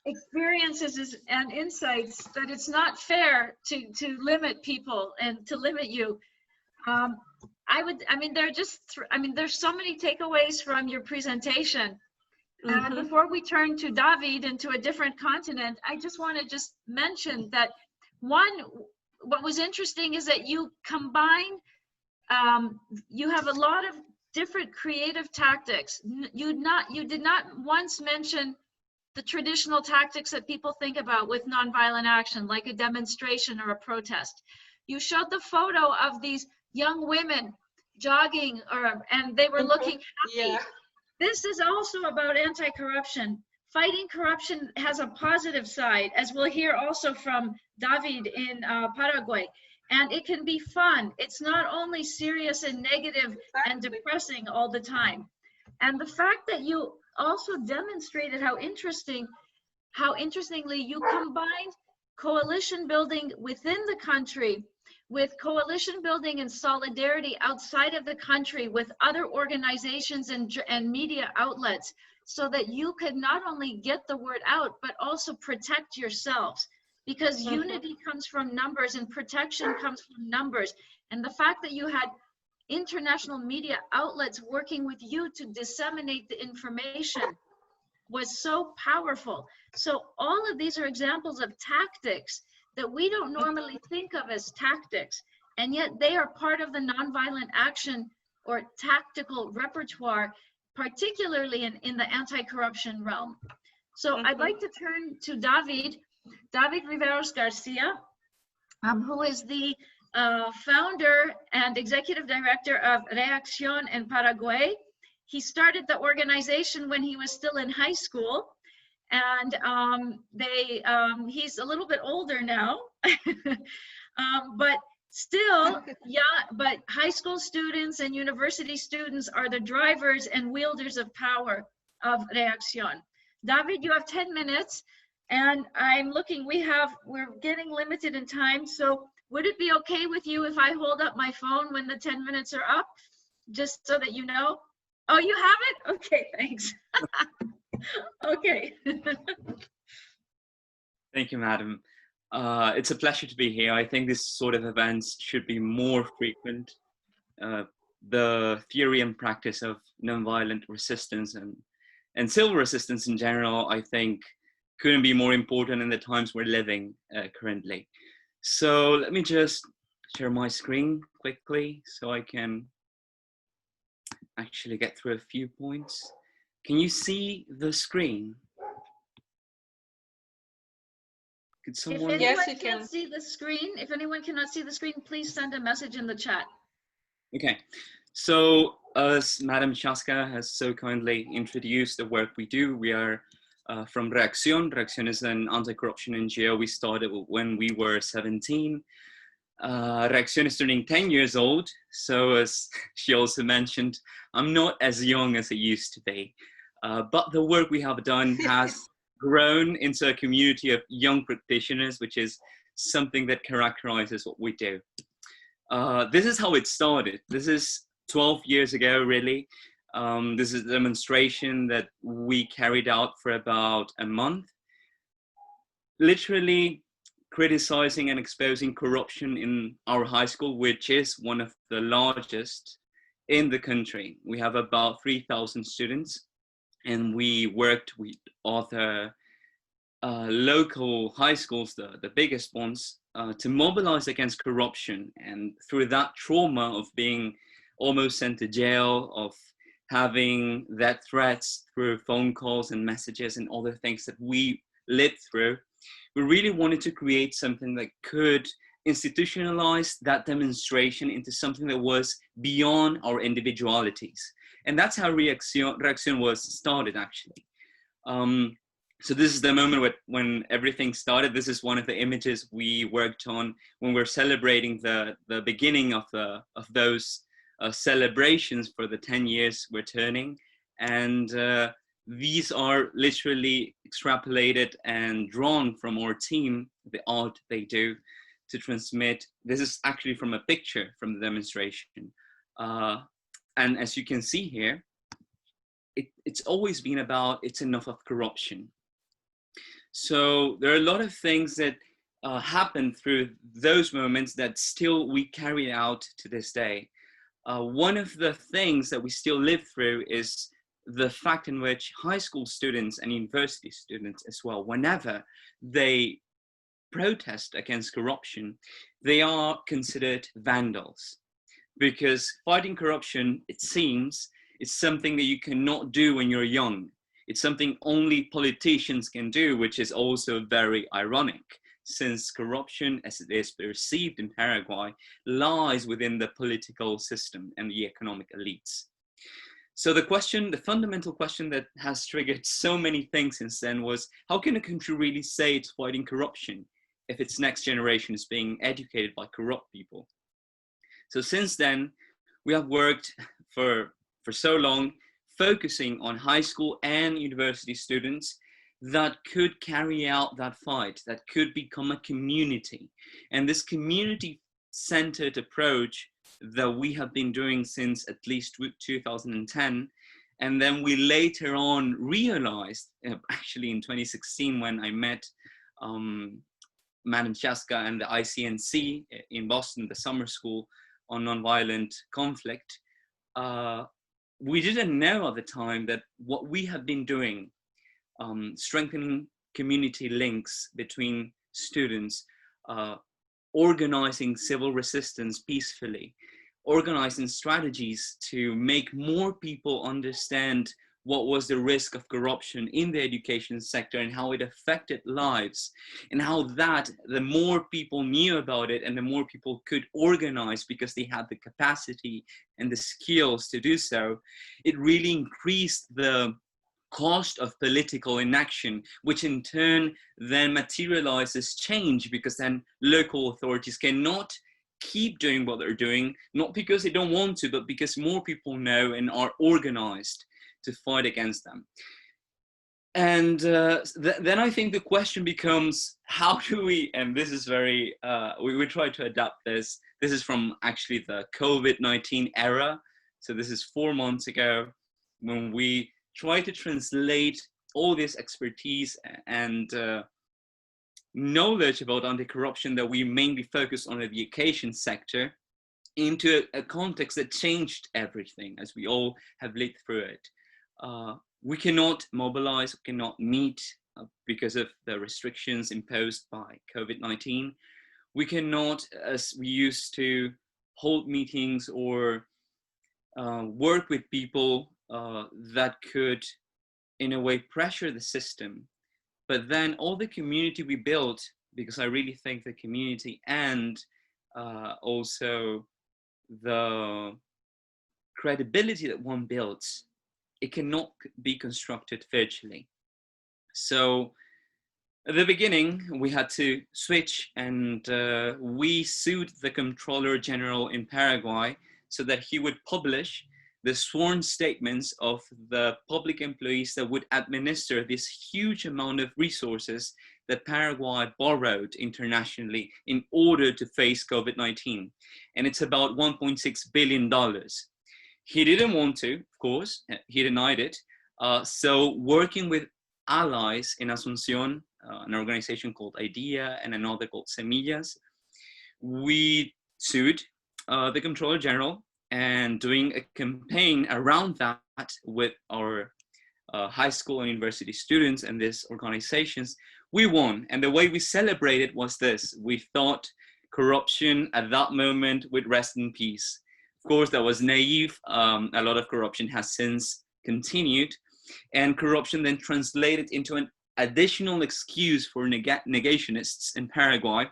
experiences and insights that it's not fair to limit people and to limit you. There's so many takeaways from your presentation. And before we turn to David and to a different continent, I just want to just mention that what was interesting is that you combine, you have a lot of different creative tactics. You did not once mention the traditional tactics that people think about with nonviolent action, like a demonstration or a protest. You showed the photo of these young women jogging, and they were looking happy. Yeah. This is also about anti-corruption. Fighting corruption has a positive side, as we'll hear also from David in Paraguay. And it can be fun. It's not only serious and negative and depressing all the time. And the fact that you also demonstrated how interestingly you combined coalition building within the country with coalition building and solidarity outside of the country with other organizations and media outlets, so that you could not only get the word out, but also protect yourselves. Because unity comes from numbers and protection comes from numbers. And the fact that you had international media outlets working with you to disseminate the information was so powerful. So all of these are examples of tactics that we don't normally think of as tactics, and yet they are part of the nonviolent action or tactical repertoire, particularly in the anti-corruption realm. So I'd like to turn to David Riveros Garcia, who is the founder and executive director of reAcción in Paraguay. He started the organization when he was still in high school, and he's a little bit older now, but still, but high school students and university students are the drivers and wielders of power of reAcción. David, you have 10 minutes, and I'm looking, we're getting limited in time, so would it be okay with you if I hold up my phone when the 10 minutes are up, just so that you know? Oh, you have it? Okay, thanks. Okay. Thank you, madam. It's a pleasure to be here. I think this sort of events should be more frequent. The theory and practice of nonviolent resistance and civil resistance in general, I think, couldn't be more important in the times we're living currently. So let me just share my screen quickly so I can actually get through a few points. Can you see the screen? Could someone? If Yes, anyone you can't can. see the screen, if anyone cannot see the screen, please send a message in the chat. Okay, so as Madam Shaazka has so kindly introduced the work we do, we are from reAcción. reAcción is an anti-corruption NGO. We started when we were 17. reAcción is turning 10 years old. So as she also mentioned, I'm not as young as I used to be. But the work we have done has grown into a community of young practitioners, which is something that characterizes what we do. This is how it started. This is 12 years ago, really. This is a demonstration that we carried out for about a month, literally criticizing and exposing corruption in our high school, which is one of the largest in the country. We have about 3,000 students, and we worked with other local high schools, the biggest ones, to mobilize against corruption. And through that trauma of being almost sent to jail, of having death threats through phone calls and messages and other things that we lived through, we really wanted to create something that could institutionalize that demonstration into something that was beyond our individualities. And that's how reAcción was started, actually. So this is the moment when everything started. This is one of the images we worked on when we're celebrating the beginning of those celebrations for the 10 years we're turning. And these are literally extrapolated and drawn from our team, the art they do to transmit. This is actually from a picture from the demonstration. And as you can see here, it's always been about it's enough of corruption. So there are a lot of things that happen through those moments that still we carry out to this day. One of the things that we still live through is the fact in which high school students and university students as well, whenever they protest against corruption, they are considered vandals. Because fighting corruption, it seems, is something that you cannot do when you're young. It's something only politicians can do, which is also very ironic, since corruption, as it is perceived in Paraguay, lies within the political system and the economic elites. So the fundamental question that has triggered so many things since then was, how can a country really say it's fighting corruption if its next generation is being educated by corrupt people? So since then, we have worked for so long, focusing on high school and university students that could carry out that fight, that could become a community. And this community-centered approach that we have been doing since at least 2010, and then we later on realized, actually in 2016 when I met Madam Shaazka and the ICNC in Boston, the summer school on nonviolent conflict, we didn't know at the time that what we have been doing, strengthening community links between students, organizing civil resistance peacefully, organizing strategies to make more people understand what was the risk of corruption in the education sector and how it affected lives, and how that the more people knew about it and the more people could organize because they had the capacity and the skills to do so, it really increased the cost of political inaction, which in turn then materializes change, because then local authorities cannot keep doing what they're doing, not because they don't want to, but because more people know and are organized to fight against them. And then I think the question becomes, how do we, and this is very, we try to adapt this. This is from actually the COVID-19 era. So this is 4 months ago when we try to translate all this expertise and knowledge about anti-corruption that we mainly focus on the education sector into a context that changed everything, as we all have lived through it. We cannot mobilize, we cannot meet because of the restrictions imposed by COVID-19. We cannot, as we used to, hold meetings or work with people that could, in a way, pressure the system. But then all the community we built, because I really think the community and also the credibility that one builds, it cannot be constructed virtually. So at the beginning, we had to switch, and we sued the Comptroller General in Paraguay so that he would publish the sworn statements of the public employees that would administer this huge amount of resources that Paraguay borrowed internationally in order to face COVID-19. And it's about $1.6 billion. He didn't want to, of course, he denied it. So working with allies in Asunción, an organization called IDEA and another called Semillas, we sued the Comptroller General, and doing a campaign around that with our high school and university students and these organizations, we won. And the way we celebrated was this. We thought corruption at that moment would rest in peace. Of course, that was naive. A lot of corruption has since continued, and corruption then translated into an additional excuse for negationists in Paraguay,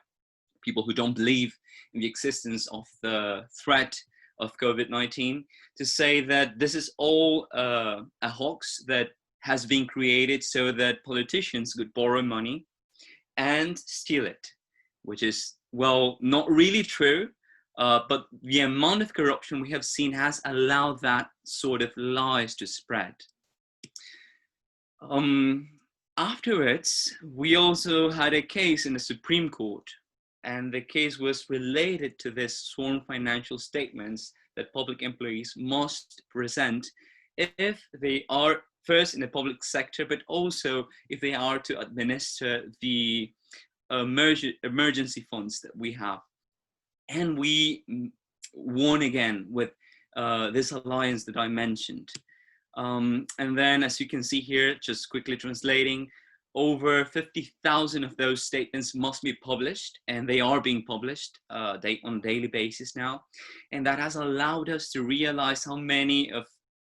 people who don't believe in the existence of the threat of COVID-19, to say that this is all a hoax that has been created so that politicians could borrow money and steal it, which is, well, not really true, but the amount of corruption we have seen has allowed that sort of lies to spread. Afterwards, we also had a case in the Supreme Court, and the case was related to this sworn financial statements that public employees must present if they are first in the public sector, but also if they are to administer the emergency funds that we have. And we won again with this alliance that I mentioned. And then, as you can see here, just quickly translating, over 50,000 of those statements must be published, and they are being published on a daily basis now. And that has allowed us to realize how many of,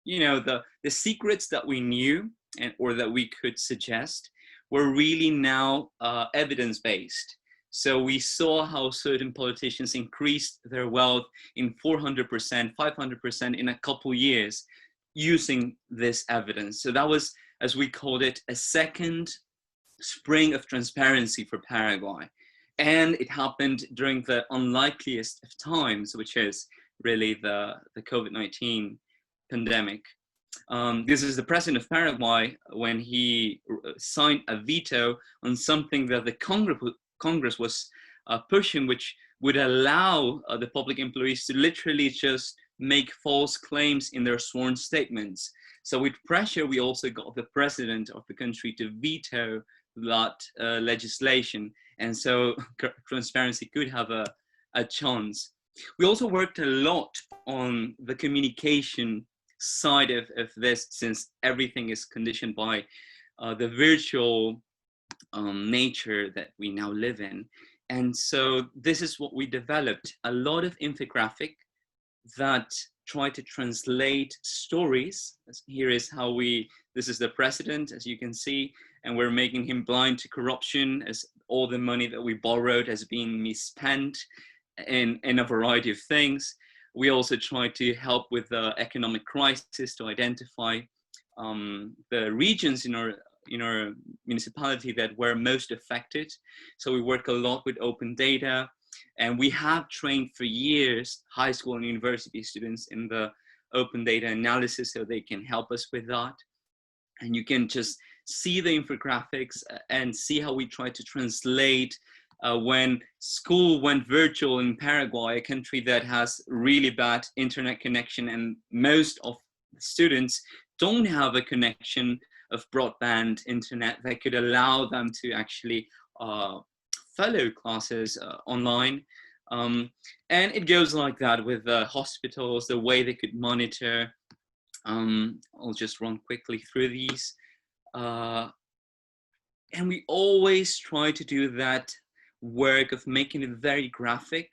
the secrets that we knew or that we could suggest were really now evidence-based. So we saw how certain politicians increased their wealth in 400%, 500% in a couple years using this evidence. So that was, as we called it, a second spring of transparency for Paraguay. And it happened during the unlikeliest of times, which is really the COVID-19 pandemic. This is the president of Paraguay when he signed a veto on something that the Congress was pushing, which would allow the public employees to literally just make false claims in their sworn statements. So with pressure, we also got the president of the country to veto that legislation. And so transparency could have a chance. We also worked a lot on the communication side of this, since everything is conditioned by the virtual nature that we now live in. And so this is what we developed, a lot of infographic that try to translate stories. Here is how this is the president, as you can see, and we're making him blind to corruption, as all the money that we borrowed has been misspent in a variety of things. We also try to help with the economic crisis to identify the regions in our municipality that were most affected. So we work a lot with open data, and we have trained for years high school and university students in the open data analysis, so they can help us with that. And you can just see the infographics and see how we try to translate when school went virtual in Paraguay, a country that has really bad internet connection, and most of the students don't have a connection of broadband internet that could allow them to actually follow classes online. And it goes like that with hospitals, the way they could monitor. I'll just run quickly through these. And we always try to do that work of making it very graphic,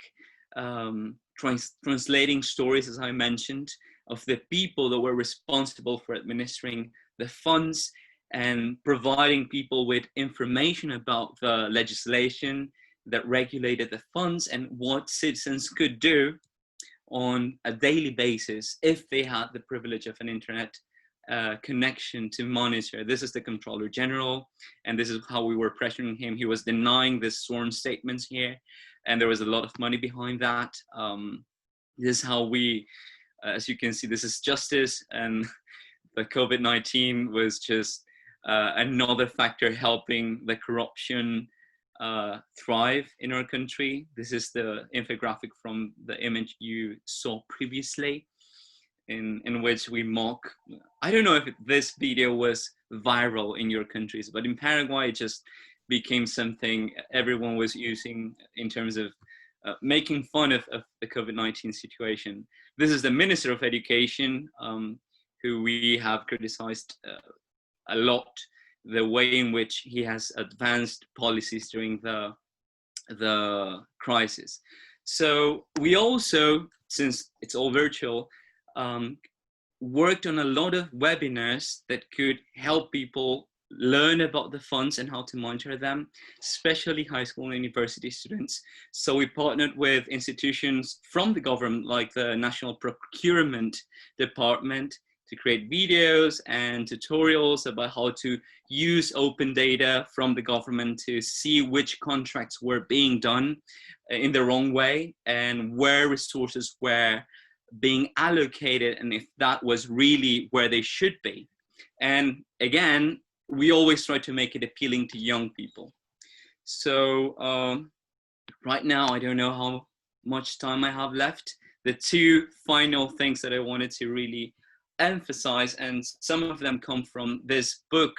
translating stories, as I mentioned, of the people that were responsible for administering the funds, and providing people with information about the legislation that regulated the funds and what citizens could do on a daily basis if they had the privilege of an internet connection to monitor. This is the Controller General, and this is how we were pressuring him. He was denying the sworn statements here, and there was a lot of money behind that. This is how we, as you can see, this is justice, and the COVID-19 was just another factor helping the corruption thrive in our country. This is the infographic from the image you saw previously, in which we mock. I don't know if this video was viral in your countries, but in Paraguay, it just became something everyone was using in terms of making fun of the COVID-19 situation. This is the Minister of Education, who we have criticized a lot, the way in which he has advanced policies during the crisis. So we also, since it's all virtual, worked on a lot of webinars that could help people learn about the funds and how to monitor them, especially high school and university students. So we partnered with institutions from the government, like the National Procurement Department, to create videos and tutorials about how to use open data from the government to see which contracts were being done in the wrong way and where resources were being allocated and if that was really where they should be. And again, we always try to make it appealing to young people. So right now, I don't know how much time I have left. The two final things that I wanted to really emphasize, and some of them come from this book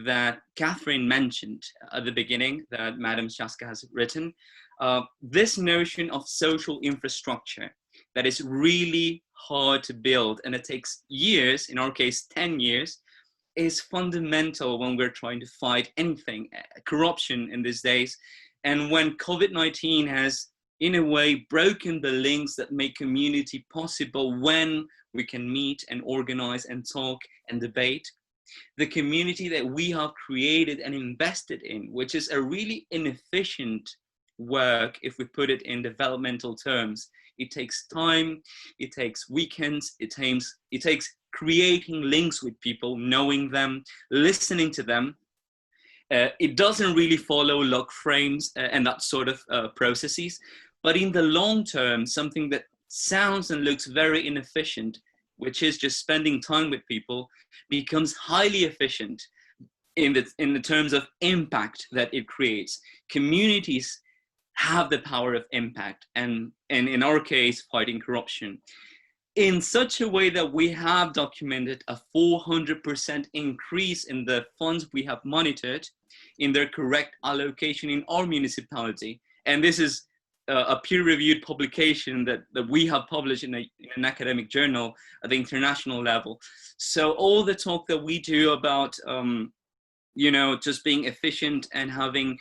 that Catherine mentioned at the beginning, that Madam Shaazka has written. This notion of social infrastructure that is really hard to build, and it takes years, in our case 10 years, is fundamental when we're trying to fight anything, corruption in these days. And when COVID-19 has, in a way, broken the links that make community possible when we can meet and organize and talk and debate, the community that we have created and invested in, which is a really inefficient work if we put it in developmental terms. It takes time, it takes weekends, it takes creating links with people, knowing them, listening to them. It doesn't really follow log frames and that sort of processes, but in the long term, something that sounds and looks very inefficient, which is just spending time with people, becomes highly efficient in the terms of impact that it creates. Communities have the power of impact, and in our case, fighting corruption, in such a way that we have documented a 400% increase in the funds we have monitored in their correct allocation in our municipality. And this is a peer-reviewed publication that we have published in an academic journal at the international level. So all the talk that we do about, just being efficient and having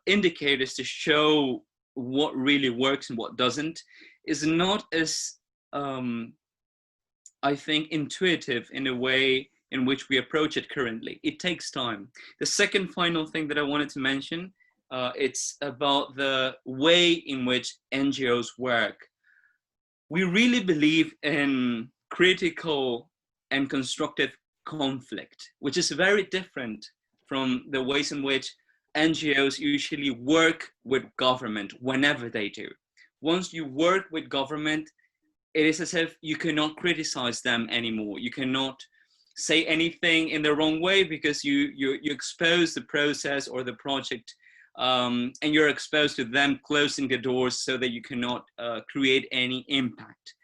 indicators to show what really works and what doesn't is not as, I think, intuitive in a way in which we approach it currently. It takes time. The second final thing that I wanted to mention, it's about the way in which NGOs work. We really believe in critical and constructive conflict, which is very different from the ways in which NGOs usually work with government whenever they do. Once you work with government, it is as if you cannot criticize them anymore. You cannot say anything in the wrong way because you expose the process or the project, and you're exposed to them closing the doors so that you cannot create any impact.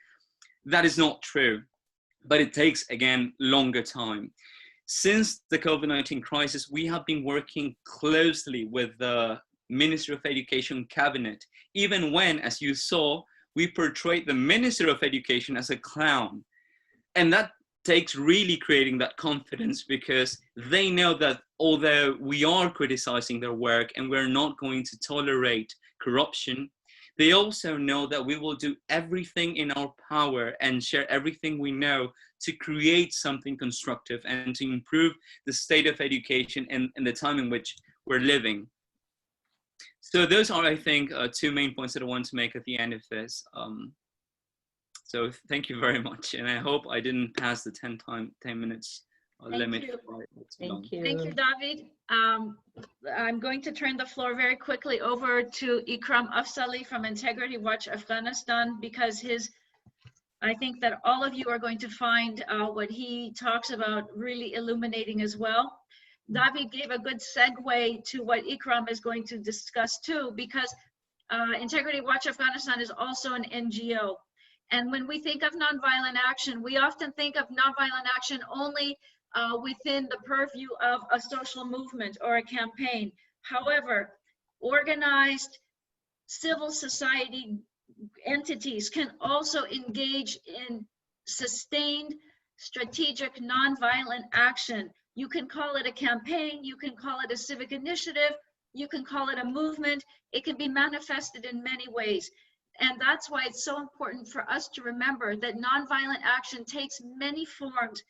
That is not true, but it takes, again, longer time. Since the COVID-19 crisis, we have been working closely with the Ministry of Education cabinet, even when, as you saw, we portrayed the Minister of Education as a clown. And that takes really creating that confidence, because they know that although we are criticizing their work and we're not going to tolerate corruption, they also know that we will do everything in our power and share everything we know to create something constructive and to improve the state of education and the time in which we're living. So those are, I think, two main points that I want to make at the end of this. So thank you very much. And I hope I didn't pass the 10 minutes limit. Thank you. Thank you, David. I'm going to turn the floor very quickly over to Ikram Afzali from Integrity Watch Afghanistan, because I think that all of you are going to find what he talks about really illuminating as well. David gave a good segue to what Ikram is going to discuss too, because Integrity Watch Afghanistan is also an NGO. And when we think of nonviolent action, we often think of nonviolent action only within the purview of a social movement or a campaign. However, organized civil society entities can also engage in sustained strategic nonviolent action You can call it a campaign, you can call it a civic initiative, you can call it a movement. It can be manifested in many ways. And that's why it's so important for us to remember that nonviolent action takes many forms.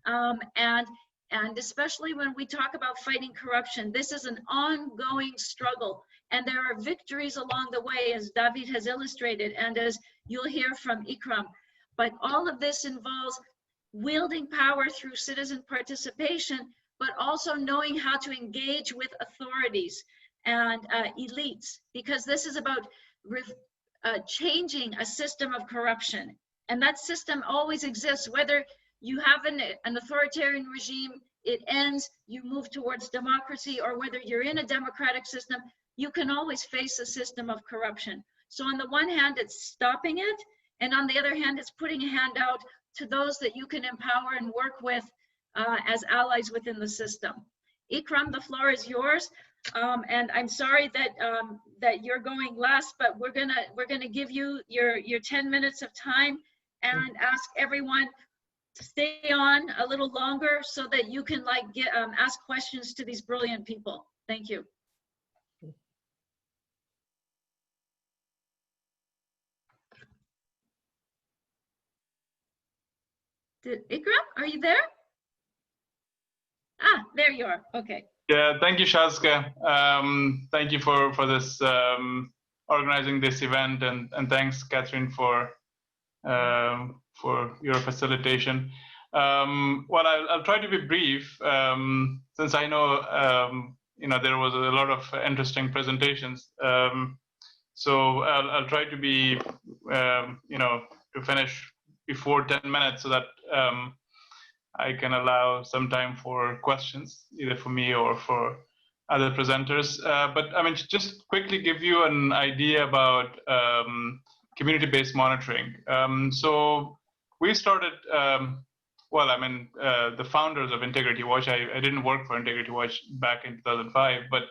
And especially when we talk about fighting corruption, this is an ongoing struggle. And there are victories along the way, as David has illustrated, and as you'll hear from Ikram. But all of this involves wielding power through citizen participation, but also knowing how to engage with authorities and elites, because this is about changing a system of corruption. And that system always exists, whether you have an authoritarian regime, it ends, you move towards democracy, or whether you're in a democratic system, you can always face a system of corruption. So on the one hand, it's stopping it, and on the other hand, it's putting a hand out to those that you can empower and work with as allies within the system. Ikram, the floor is yours. And I'm sorry that that you're going last, but we're gonna give you your 10 minutes of time and ask everyone to stay on a little longer so that you can ask questions to these brilliant people. Thank you. Ikram, are you there? Ah, there you are. Okay. Yeah, thank you, Shaazka. Thank you for this organizing this event, and thanks, Catherine, for your facilitation. Well, I'll try to be brief, since I know there was a lot of interesting presentations. So I'll try to be to finish before 10 minutes so that I can allow some time for questions, either for me or for other presenters. But I mean, just quickly give you an idea about community-based monitoring. So we started, well, I mean, the founders of Integrity Watch, I didn't work for Integrity Watch back in 2005, but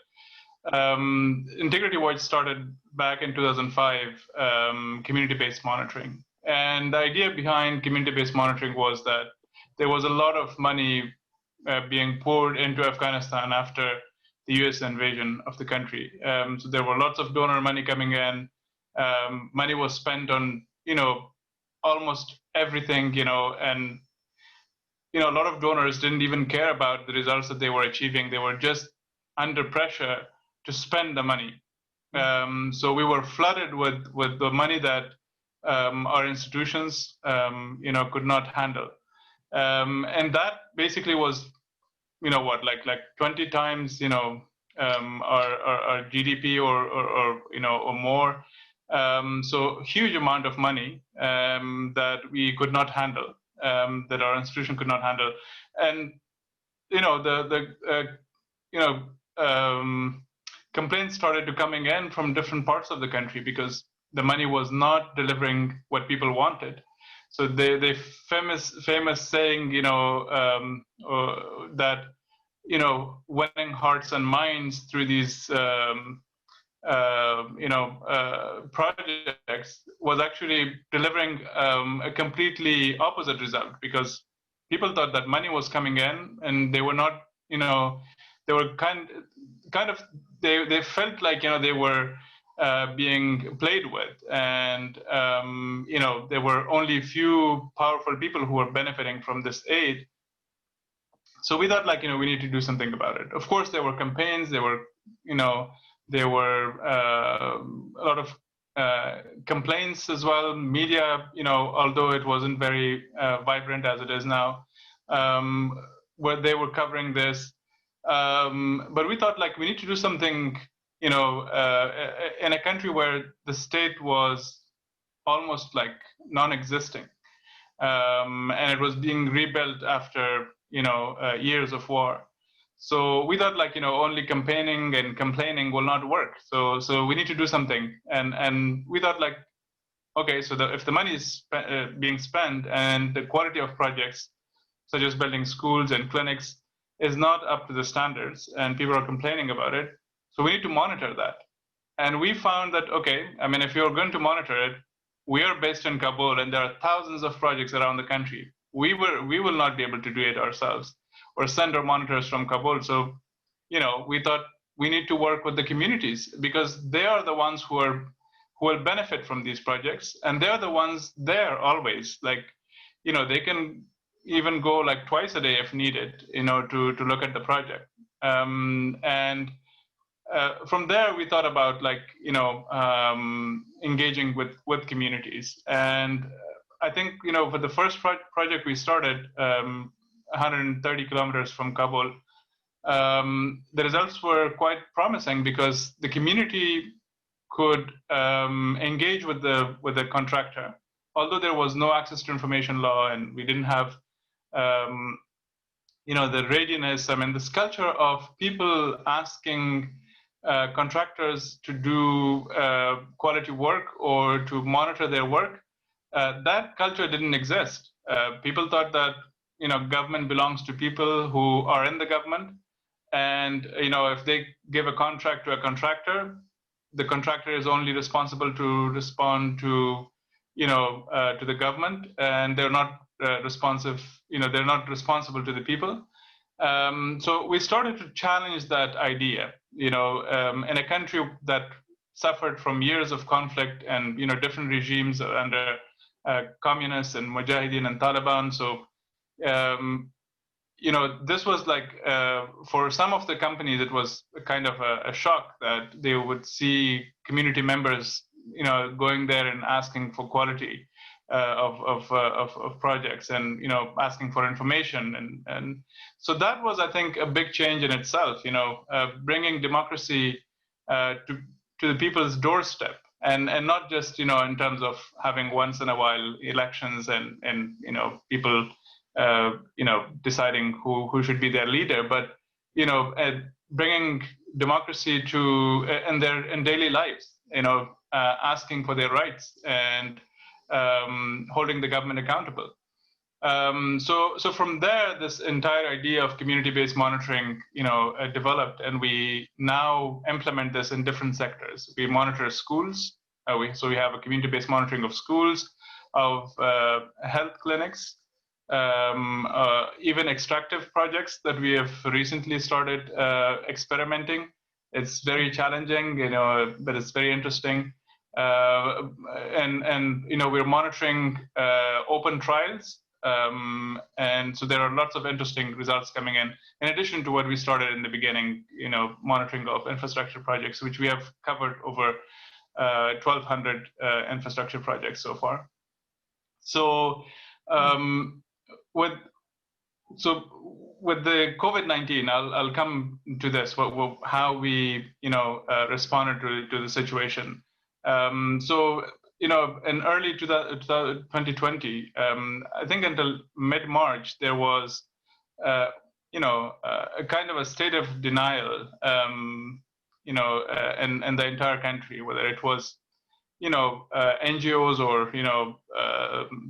Integrity Watch started back in 2005, community-based monitoring. And the idea behind community-based monitoring was that there was a lot of money being poured into Afghanistan after the US invasion of the country. So there were lots of donor money coming in. Money was spent on, almost everything, and, a lot of donors didn't even care about the results that they were achieving. They were just under pressure to spend the money. So we were flooded with the money that our institutions, could not handle. And that basically was, like 20 times, our GDP or more. So huge amount of money that we could not handle, that our institution could not handle. And, complaints started to coming in from different parts of the country because the money was not delivering what people wanted. So the famous saying, that, winning hearts and minds through these, projects was actually delivering a completely opposite result, because people thought that money was coming in and they were not, they were kind of, they felt like, they were being played with, and there were only few powerful people who were benefiting from this aid. So we thought, like, we need to do something about it. Of course, there were campaigns, there were a lot of complaints as well. Media, although it wasn't very vibrant as it is now, where they were covering this. But we thought, like, we need to do something, in a country where the state was almost like non-existing, and it was being rebuilt after, years of war. So we thought, like, only campaigning and complaining will not work. So we need to do something. And we thought, like, okay, so if the money is being spent and the quality of projects, such as building schools and clinics, is not up to the standards and people are complaining about it, so we need to monitor that. And we found that, okay, if you're going to monitor it, we are based in Kabul and there are thousands of projects around the country. we will not be able to do it ourselves or send our monitors from Kabul. So, we thought we need to work with the communities, because they are the ones who will benefit from these projects, and they're the ones there always. Like, they can even go like twice a day if needed, to look at the project. And from there, we thought about engaging with communities. And I think, for the first project we started 130 kilometers from Kabul, the results were quite promising, because the community could engage with the contractor. Although there was no access to information law, and we didn't have the readiness, this culture of people asking contractors to do quality work or to monitor their work, that culture didn't exist. People thought that government belongs to people who are in the government, and if they give a contract to a contractor, the contractor is only responsible to respond to the government, and they're not responsive. They're not responsible to the people. So we started to challenge that idea. In a country that suffered from years of conflict and different regimes under communists and Mujahideen and Taliban. So this was like, for some of the companies, it was kind of a shock that they would see community members, going there and asking for quality of projects, and asking for information, and so that was, I think, a big change in itself. Bringing democracy to the people's doorstep, and not just in terms of having once in a while elections and people deciding who should be their leader, but bringing democracy to in daily lives, asking for their rights, and holding the government accountable. So from there, this entire idea of community-based monitoring, developed, and we now implement this in different sectors. We monitor schools. So we have a community-based monitoring of schools, of health clinics, even extractive projects that we have recently started experimenting. It's very challenging, but it's very interesting. And we're monitoring open trials, and so there are lots of interesting results coming in addition to what we started in the beginning, monitoring of infrastructure projects, which we have covered over 1,200 infrastructure projects so far. So with the COVID-19, I'll come to this, how we responded to the situation. So in early 2020, I think until mid-March, there was a kind of a state of denial, in the entire country, whether it was NGOs or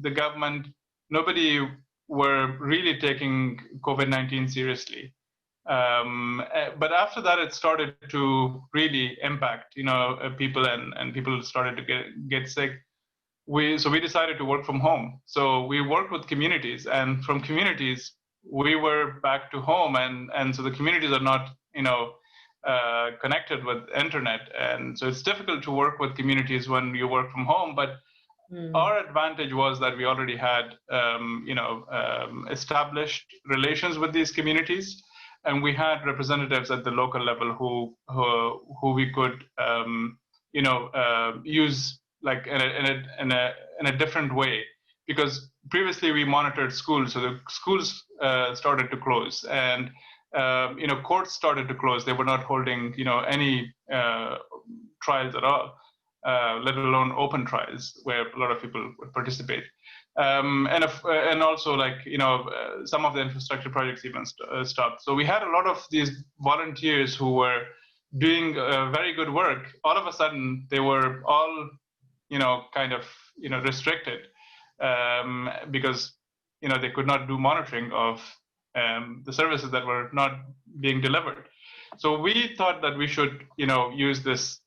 the government. Nobody were really taking COVID-19 seriously. But after that, it started to really impact, people, and people started to get sick. So we decided to work from home. So we worked with communities, and from communities, we were back to home, and so the communities are not, connected with internet, and so it's difficult to work with communities when you work from home. But our advantage was that we already had, established relations with these communities. And we had representatives at the local level who we could, use like in a different way, because previously we monitored schools, so the schools started to close, and courts started to close. They were not holding any trials at all, let alone open trials where a lot of people would participate. And also, like, some of the infrastructure projects even stopped. So we had a lot of these volunteers who were doing very good work. All of a sudden, they were all, kind of, restricted, because, they could not do monitoring of the services that were not being delivered. So we thought that we should, use this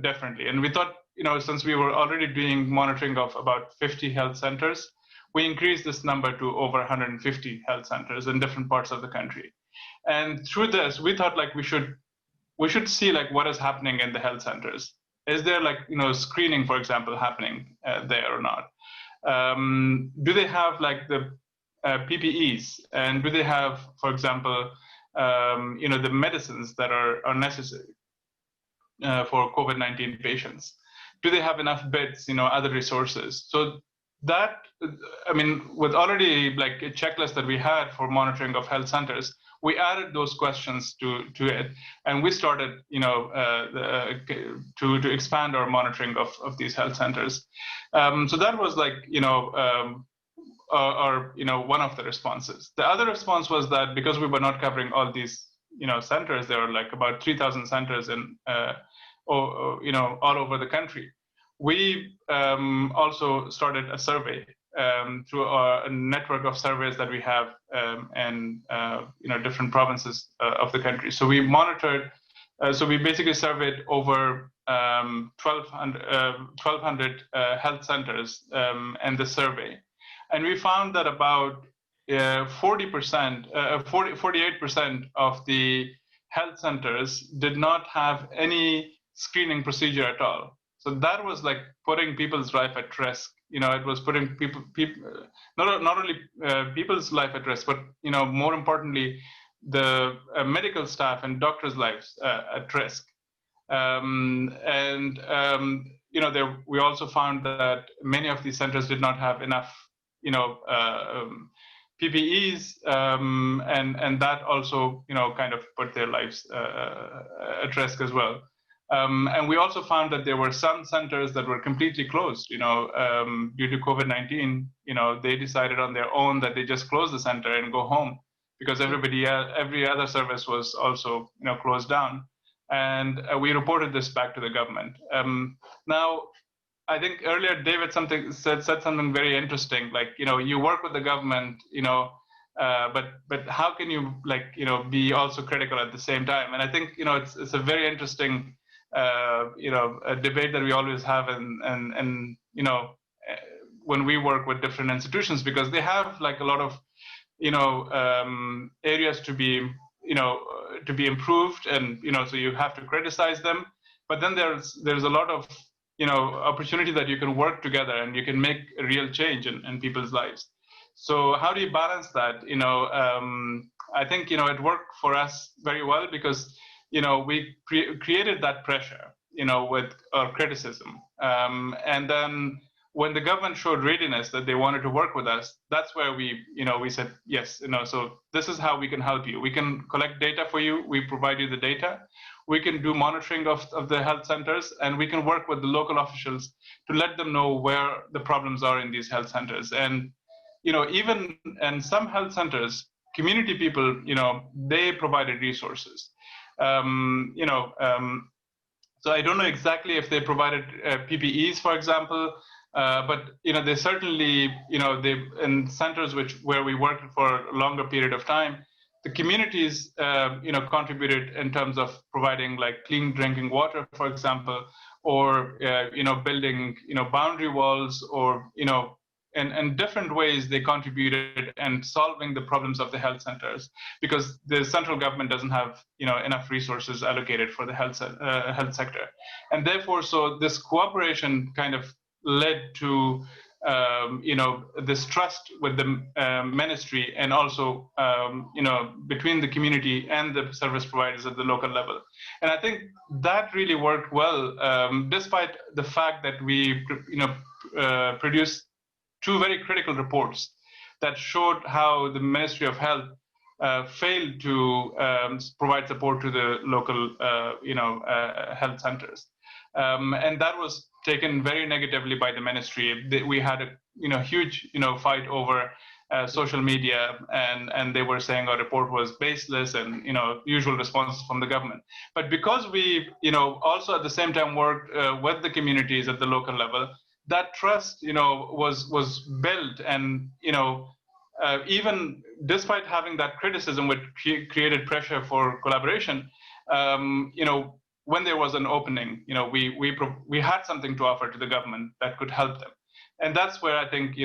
differently. And we thought, since we were already doing monitoring of about 50 health centers, we increased this number to over 150 health centers in different parts of the country. And through this, we thought like we should see like what is happening in the health centers. Is there like, screening, for example, happening there or not? Do they have like the PPEs, and do they have, for example, the medicines that are necessary for COVID-19 patients? Do they have enough beds, other resources? So that, I mean, with already like a checklist that we had for monitoring of health centers, we added those questions to it, and we started, to expand our monitoring of these health centers. So that was like, one of the responses. The other response was that because we were not covering all these, centers, there were like about 3,000 centers in, all over the country. We also started a survey through a network of surveys that we have in different provinces of the country. So we monitored, so we basically surveyed over 1,200 health centers in the survey. And we found that about 48% of the health centers did not have any screening procedure at all. So that was like putting people's life at risk. It was putting people not only people's life at risk, but more importantly, the medical staff and doctors' lives at risk. We also found that many of these centers did not have enough, PPEs, and that also, kind of put their lives at risk as well. And we also found that there were some centers that were completely closed, due to COVID-19. They decided on their own that they just close the center and go home because every other service was also, closed down. And we reported this back to the government. Now, I think earlier David said something very interesting. Like, you work with the government, but how can you be also critical at the same time? And I think it's a very interesting a debate that we always have, and when we work with different institutions, because they have like a lot of areas to be improved, and so you have to criticize them, but then there's a lot of opportunity that you can work together and you can make a real change in people's lives. So how do you balance that? I think it worked for us very well because we created that pressure, with our criticism. And then when the government showed readiness that they wanted to work with us, that's where we said, yes, so this is how we can help you. We can collect data for you. We provide you the data. We can do monitoring of the health centers, and we can work with the local officials to let them know where the problems are in these health centers. And, even in some health centers, community people, they provided resources. So I don't know exactly if they provided PPEs, for example, but they certainly, they in centers where we worked for a longer period of time, the communities, contributed in terms of providing like clean drinking water, for example, or building boundary walls, or in different ways they contributed in solving the problems of the health centers, because the central government doesn't have enough resources allocated for the health sector, and therefore so this cooperation kind of led to this trust with the ministry, and also between the community and the service providers at the local level. And I think that really worked well, despite the fact that we produced two very critical reports that showed how the Ministry of Health failed to provide support to the local health centers, and that was taken very negatively by the ministry. We had a huge fight over social media, and they were saying our report was baseless, and usual responses from the government. But because we also at the same time worked with the communities at the local level, that trust was built, and even despite having that criticism, which created pressure for collaboration, when there was an opening, we had something to offer to the government that could help them. And that's where I think,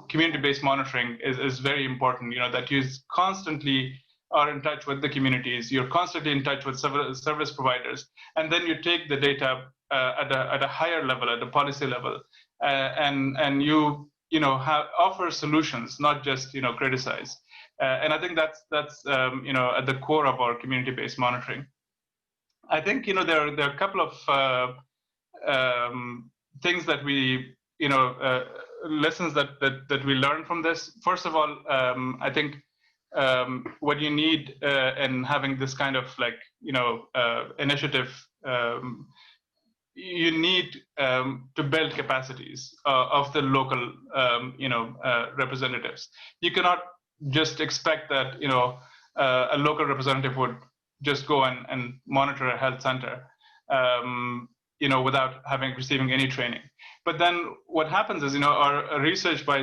community-based monitoring is very important, that you constantly are in touch with the communities, you're constantly in touch with service providers, and then you take the data at a higher level, at a policy level, and you offer solutions, not just criticize. And I think that's at the core of our community-based monitoring. I think there are a couple of things that we lessons that we learn from this. First of all, I think what you need in having this kind of initiative, you need to build capacities of the local representatives. You cannot just expect that a local representative would just go and monitor a health center without receiving any training. But then what happens is, our research by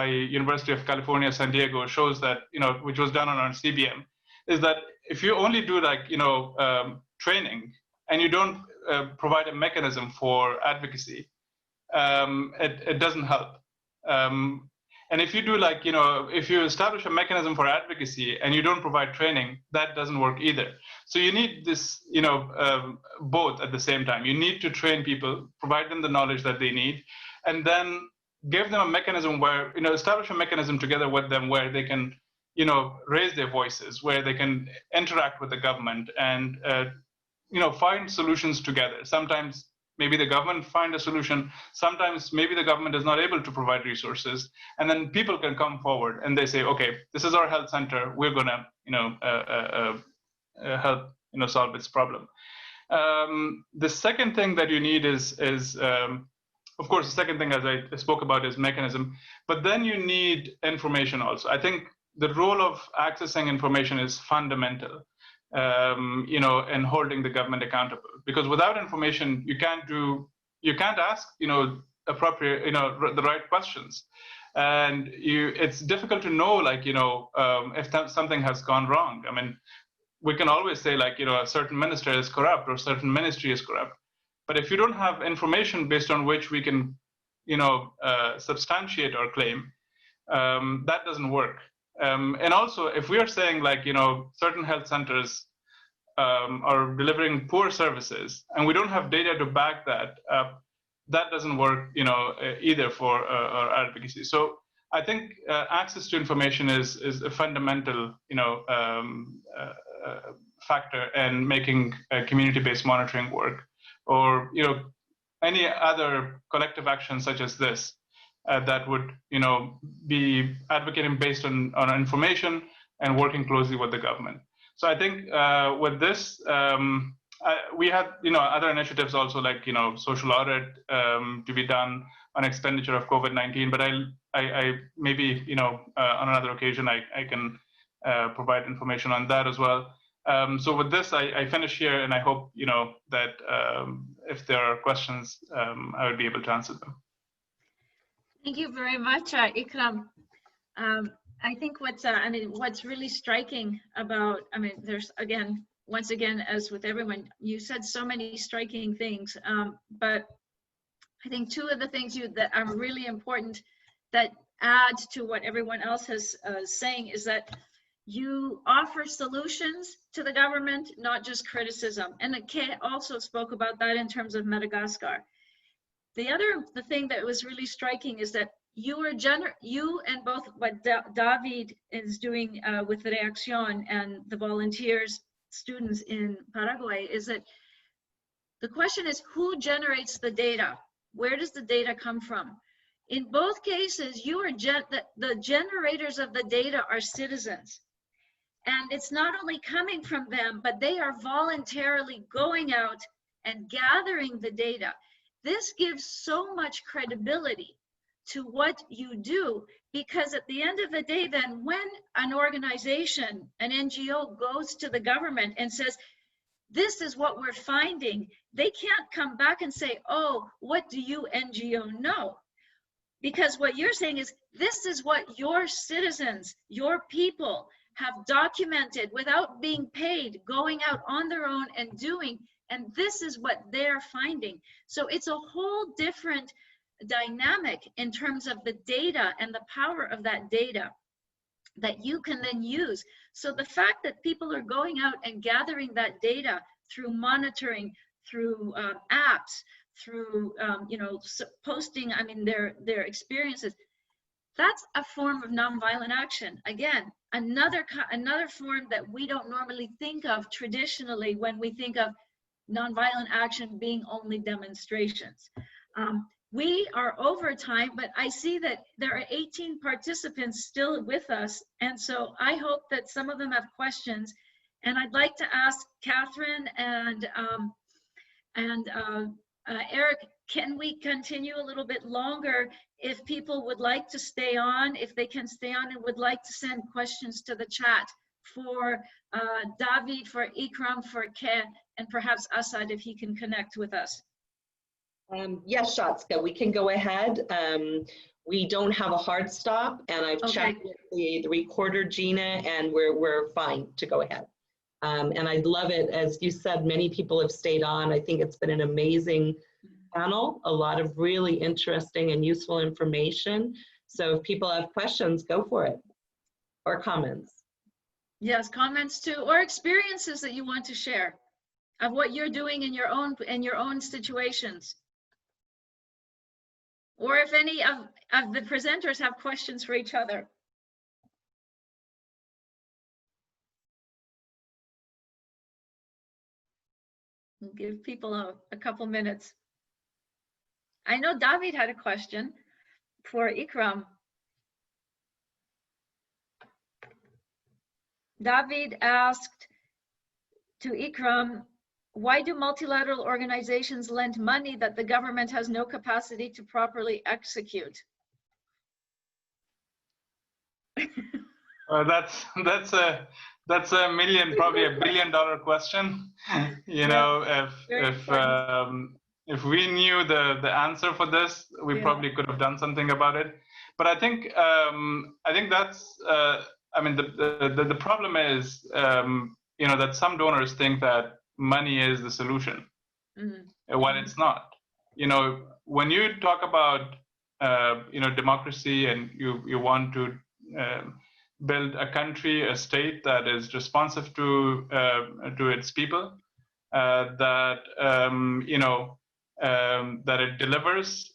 University of California, San Diego shows that, which was done on our CBM, is that if you only do training and you don't provide a mechanism for advocacy, it doesn't help. And if you do if you establish a mechanism for advocacy and you don't provide training, that doesn't work either. So you need this, both at the same time. You need to train people, provide them the knowledge that they need, and then give them a mechanism where, establish a mechanism together with them where they can, raise their voices, where they can interact with the government and, find solutions together. Sometimes maybe the government find a solution. Sometimes maybe the government is not able to provide resources, and then people can come forward and they say, okay, this is our health center. We're gonna, help, solve its problem. The second thing that you need is of course, the second thing, as I spoke about, is mechanism. But then you need information also. I think the role of accessing information is fundamental. In holding the government accountable, because without information, you can't ask, appropriate, the right questions, and it's difficult to know, if something has gone wrong. I mean, we can always say, a certain minister is corrupt or a certain ministry is corrupt, but if you don't have information based on which we can, substantiate our claim, that doesn't work. And also, if we are saying certain health centers are delivering poor services, and we don't have data to back that up, that doesn't work, either for our advocacy. So I think access to information is a fundamental, factor in making community-based monitoring work, or any other collective action such as this. That would, be advocating based on information and working closely with the government. So I think with this, we had, other initiatives also, social audit to be done on expenditure of COVID-19. But I maybe, on another occasion, I can provide information on that as well. So with this, I finish here, and I hope, that if there are questions, I would be able to answer them. Thank you very much, Ikram. I think what's really striking about, there's once again, as with everyone, you said so many striking things, but I think two of the things that are really important that add to what everyone else has saying is that you offer solutions to the government, not just criticism. And Kate also spoke about that in terms of Madagascar. The thing that was really striking is that you and both what David is doing with reAcción and the volunteers, students in Paraguay, is that the question is, who generates the data? Where does the data come from? In both cases, the generators of the data are citizens. And it's not only coming from them, but they are voluntarily going out and gathering the data. This gives so much credibility to what you do, because at the end of the day, then when an organization, an NGO, goes to the government and says, this is what we're finding, they can't come back and say, oh, what do you NGO know? Because what you're saying is, this is what your citizens, your people have documented without being paid, going out on their own and doing. And this is what they're finding. So it's a whole different dynamic in terms of the data and the power of that data that you can then use. So the fact that people are going out and gathering that data through monitoring, through apps, through you know, posting, I mean, their experiences, that's a form of nonviolent action. Again, another form that we don't normally think of traditionally when we think of nonviolent action being only demonstrations. We are over time, but I see that there are 18 participants still with us. And so I hope that some of them have questions. And I'd like to ask Catherine and Eric, can we continue a little bit longer if people would like to stay on, if they can stay on and would like to send questions to the chat for David, for Ikram, for Ke, and perhaps Asad if he can connect with us. Yes, Shaazka, we can go ahead. We don't have a hard stop, and I've checked with the recorder, Gina, and we're fine to go ahead. And I'd love it, as you said, many people have stayed on. I think it's been an amazing panel, a lot of really interesting and useful information. So if people have questions, go for it, or comments. Yes, comments too, or experiences that you want to share of what you're doing in your own situations. Or if any of the presenters have questions for each other. We'll give people a couple minutes. I know David had a question for Ikram. David asked to Ikram, why do multilateral organizations lend money that the government has no capacity to properly execute? That's a million, probably $1 billion question. You know, if we knew the answer for this, we probably could have done something about it. But I think that's I mean the problem is you know, that some donors think that money is the solution, when it's not. You know, when you talk about you know, democracy, and you want to build a country, a state that is responsive to its people, that you know, that it delivers,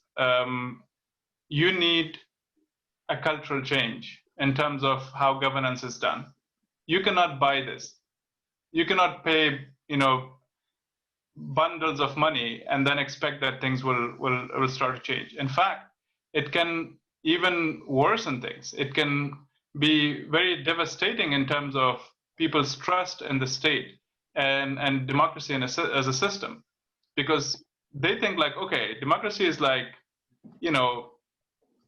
you need a cultural change in terms of how governance is done. You cannot buy this. You cannot pay, you know, bundles of money and then expect that things will start to change. In fact, it can even worsen things. It can be very devastating in terms of people's trust in the state and democracy as a system, because they think like, okay, democracy is like, you know,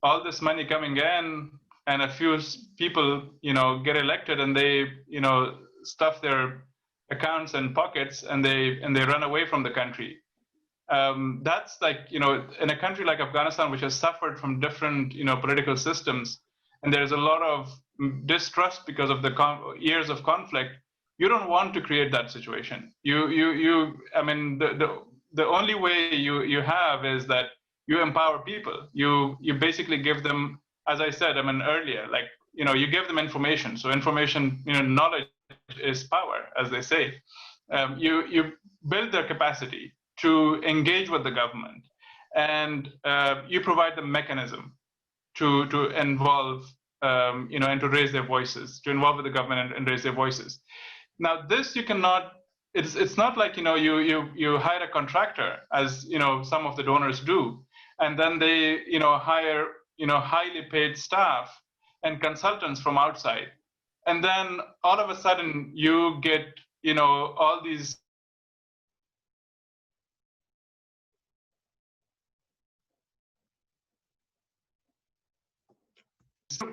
all this money coming in and a few people, you know, get elected and they, you know, stuff their accounts and pockets and they run away from the country. That's like, you know, in a country like Afghanistan, which has suffered from different, you know, political systems, and there's a lot of distrust because of the years of conflict, you don't want to create that situation. I mean, the only way you have is that you empower people. You basically give them, as I said, I mean, earlier, like, you know, you give them information. So information, you know, knowledge is power, as they say. You build their capacity to engage with the government, and you provide them mechanism to involve, you know, and to raise their voices, to involve with the government and raise their voices. Now, this you cannot. It's not like, you know, you hire a contractor, as, you know, some of the donors do, and then they, you know, hire, you know, highly paid staff and consultants from outside, and then all of a sudden you get, you know, all these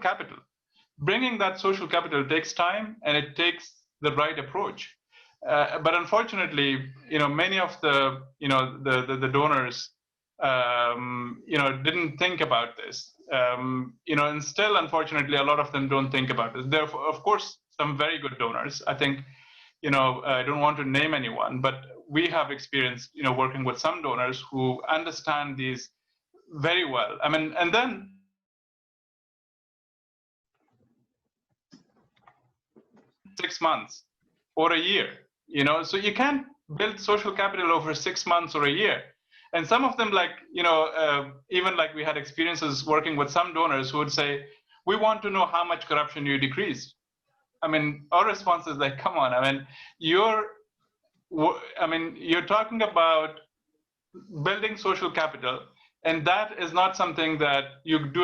capital. Bringing that social capital takes time, and it takes the right approach. But unfortunately, you know, many of the, you know, the donors, you know, didn't think about this. You know, and still, unfortunately, a lot of them don't think about this. There are, of course, some very good donors. I think, you know, I don't want to name anyone, but we have experience, working with some donors who understand these very well. I mean, and then 6 months or a year, so you can't build social capital over 6 months or a year. And some of them, like, even like we had experiences working with some donors who would say, we want to know how much corruption you decreased. I mean, our response is like, come on, I mean, you're talking about building social capital, and that is not something that you do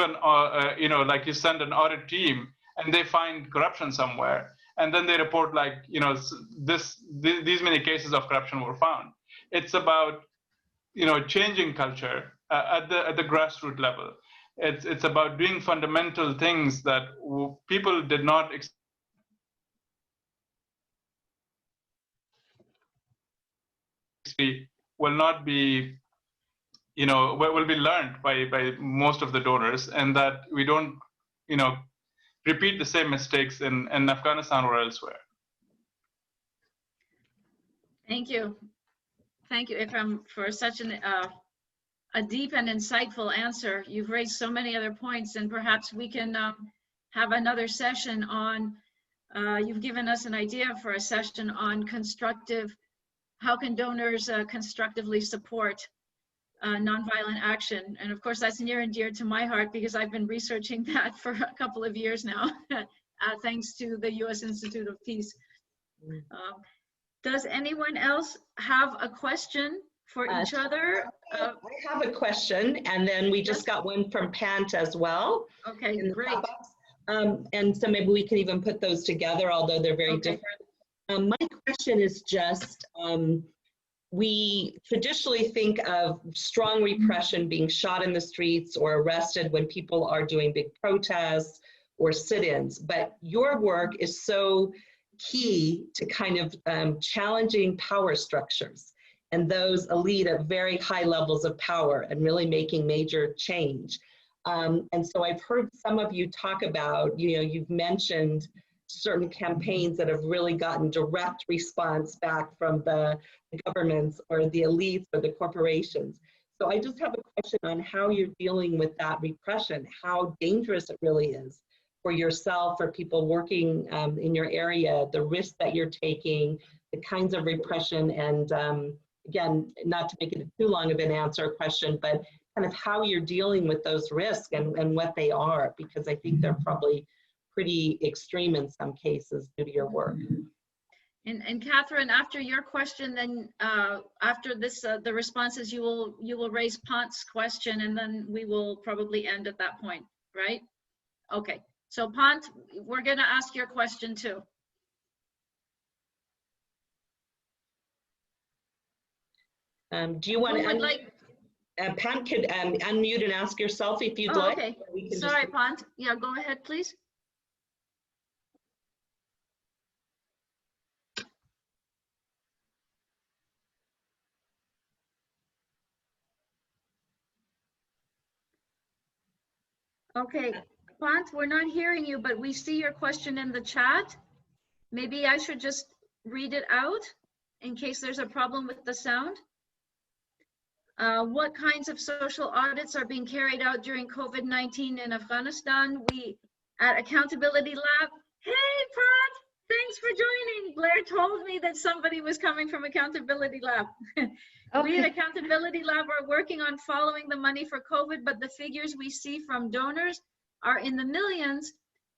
like you send an audit team and they find corruption somewhere, and then they report like, these many cases of corruption were found. It's about, changing culture at the grassroots level. It's about doing fundamental things that people did not will not be, will be learned by most of the donors, and that we don't, repeat the same mistakes in Afghanistan or elsewhere. Thank you. Thank you, Ikram, for such a deep and insightful answer. You've raised so many other points, and perhaps we can have another session on, you've given us an idea for a session on how can donors constructively support nonviolent action. And of course, that's near and dear to my heart because I've been researching that for a couple of years now, thanks to the U.S. Institute of Peace. Does anyone else have a question for each other? I have a question, and then we just got one from Pant as well. Okay, great. And so maybe we can even put those together, although they're very different. My question is just, we traditionally think of strong repression being shot in the streets or arrested when people are doing big protests or sit-ins, but your work is so key to kind of challenging power structures and those elite at very high levels of power and really making major change. And so I've heard some of you talk about, you've mentioned certain campaigns that have really gotten direct response back from the governments or the elites or the corporations. So I just have a question on how you're dealing with that repression, how dangerous it really is for yourself, for people working in your area, the risks that you're taking, the kinds of repression, and again, not to make it too long of an answer question, but kind of how you're dealing with those risks and what they are, because I think they're probably pretty extreme in some cases due to your work. And Catherine, after your question, then after this, the responses, you will raise Pant's question, and then we will probably end at that point, right? Okay, so Pant, we're gonna ask your question too. Do you want to, Pant could unmute and ask yourself if you'd like. Okay, sorry, Pant. Yeah, go ahead, please. Okay, Pant, we're not hearing you, but we see your question in the chat. Maybe I should just read it out in case there's a problem with the sound. What kinds of social audits are being carried out during COVID-19 in Afghanistan? We at Accountability Lab. Hey, Pant, thanks for joining. Blair told me that somebody was coming from Accountability Lab. Okay. We at Accountability Lab are working on following the money for COVID, but the figures we see from donors are in the millions,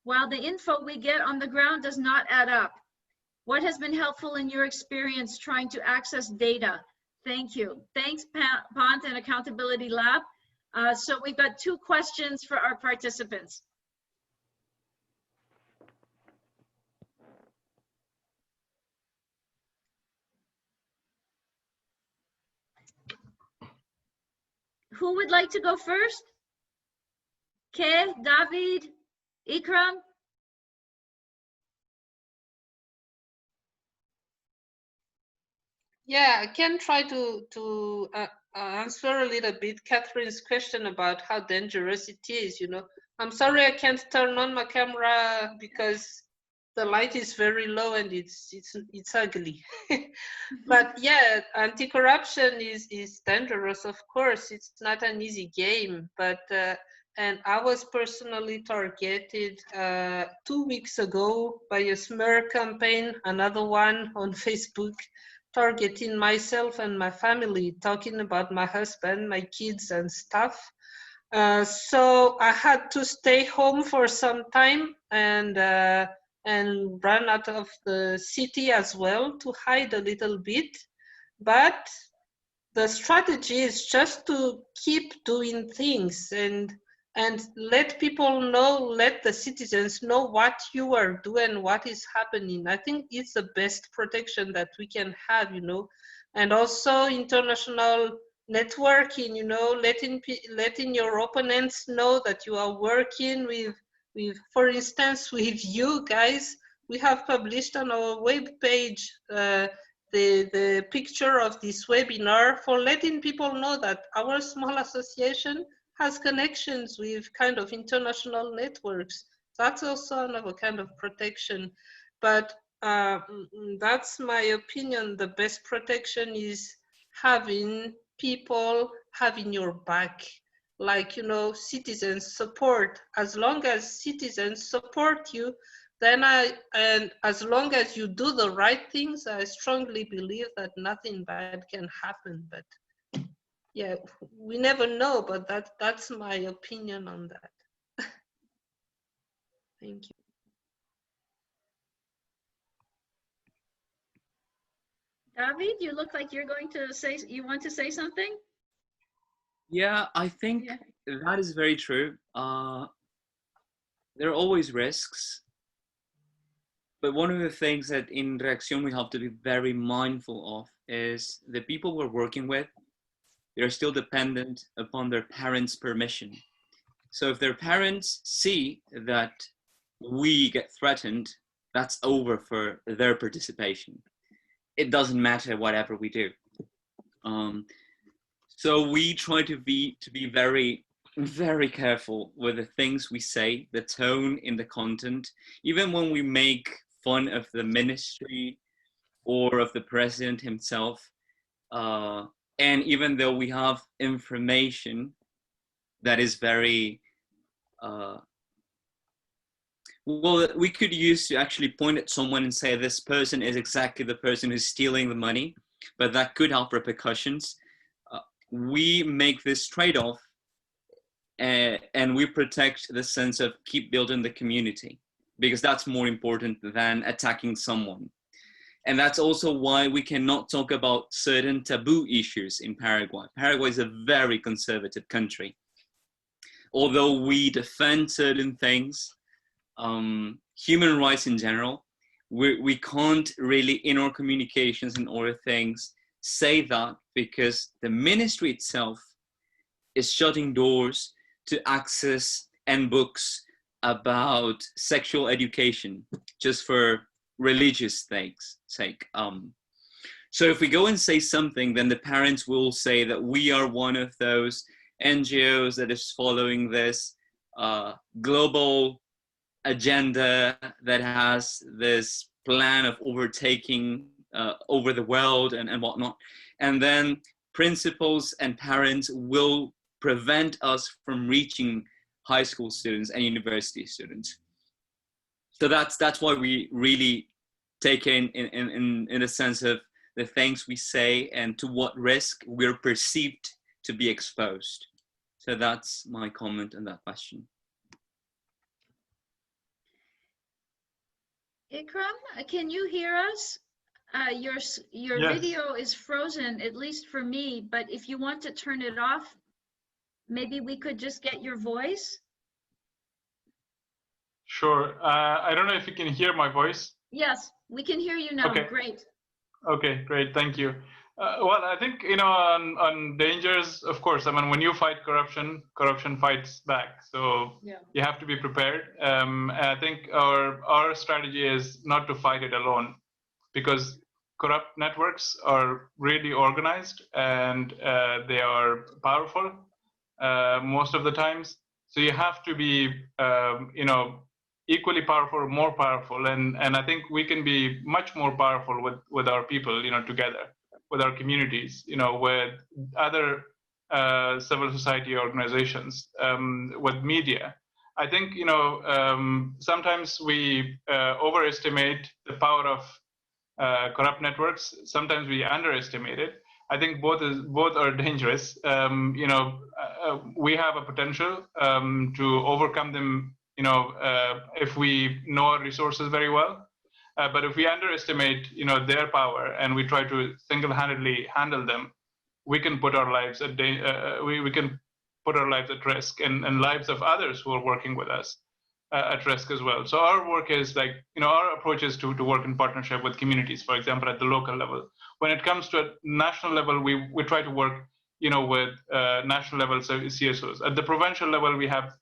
while the info we get on the ground does not add up. What has been helpful in your experience trying to access data? Thank you. Thanks, Pant and Accountability Lab. So we've got 2 questions for our participants. Who would like to go first? Kay, David, Ikram? Yeah, I can try to answer a little bit Catherine's question about how dangerous it is. I'm sorry I can't turn on my camera because the light is very low and it's ugly. But yeah, anti-corruption is dangerous. Of course, it's not an easy game. But and I was personally targeted 2 weeks ago by a smear campaign, another one on Facebook, targeting myself and my family, talking about my husband, my kids, and stuff. So I had to stay home for some time and run out of the city as well to hide a little bit. But the strategy is just to keep doing things and let people know, let the citizens know what you are doing, what is happening. I think it's the best protection that we can have, you know, and also international networking, you know, letting your opponents know that you are working with, for instance, with you guys. We have published on our webpage the picture of this webinar for letting people know that our small association has connections with kind of international networks. That's also another kind of protection. But that's my opinion. The best protection is having people having your back, like, you know, citizens support. As long as citizens support you, then and as long as you do the right things, I strongly believe that nothing bad can happen. But yeah, we never know, but that's my opinion on that. Thank you. David, you look like you're going to say, you want to say something? Yeah, I think that is very true. There are always risks. But one of the things that in reAcción we have to be very mindful of is the people we're working with, they're still dependent upon their parents' permission. So if their parents see that we get threatened, that's over for their participation. It doesn't matter whatever we do. So we try to be very, very careful with the things we say, the tone in the content, even when we make fun of the ministry or of the president himself. And even though we have information that is very, well, we could use to actually point at someone and say this person is exactly the person who's stealing the money, but that could have repercussions. We make this trade-off and we protect the sense of keep building the community, because that's more important than attacking someone. And that's also why we cannot talk about certain taboo issues in Paraguay. Paraguay is a very conservative country. Although we defend certain things, human rights in general, we can't really, in our communications and other things, say that, because the ministry itself is shutting doors to access and books about sexual education just for religious sake. So if we go and say something, then the parents will say that we are one of those NGOs that is following this global agenda that has this plan of overtaking over the world and whatnot. And then principals and parents will prevent us from reaching high school students and university students. So that's why we really take in the sense of the things we say and to what risk we're perceived to be exposed. So that's my comment on that question. Ikram, can you hear us? Your Yes. video is frozen, at least for me, but if you want to turn it off, maybe we could just get your voice. Sure. I don't know if you can hear my voice. Yes, we can hear you now. Okay. Great. Okay, great. Thank you. Well, I think, you know, on dangers, of course, I mean, when you fight corruption, corruption fights back. So Yeah. you have to be prepared. And I think our strategy is not to fight it alone, because corrupt networks are really organized and they are powerful most of the times. So you have to be, you know, equally powerful or more powerful. And I think we can be much more powerful with our people, together, with our communities, with other civil society organizations, with media. I think, sometimes we overestimate the power of corrupt networks. Sometimes we underestimate it. I think both are dangerous. We have a potential to overcome them, if we know our resources very well. But if we underestimate, their power and we try to single-handedly handle them, we can put our lives at we can put our lives at risk, and lives of others who are working with us at risk as well. So our work is like, our approach is to work in partnership with communities, for example, at the local level. When it comes to a national level, we try to work, with national level CSOs. At the provincial level, we have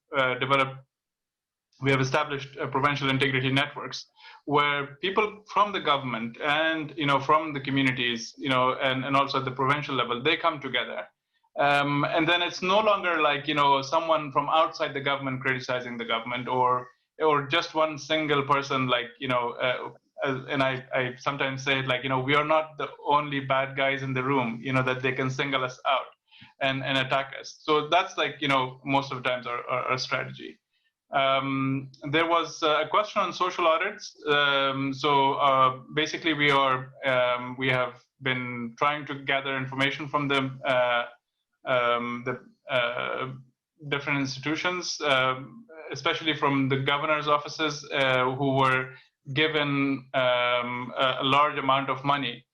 established provincial integrity networks where people from the government and, from the communities, and also at the provincial level, they come together. And then it's no longer like, someone from outside the government criticizing the government, or just one single person, like, and I sometimes say it like, we are not the only bad guys in the room, that they can single us out and attack us. So that's like, most of the times our strategy. There was a question on social audits. So basically we have been trying to gather information from the different institutions, especially from the governor's offices, who were given a large amount of money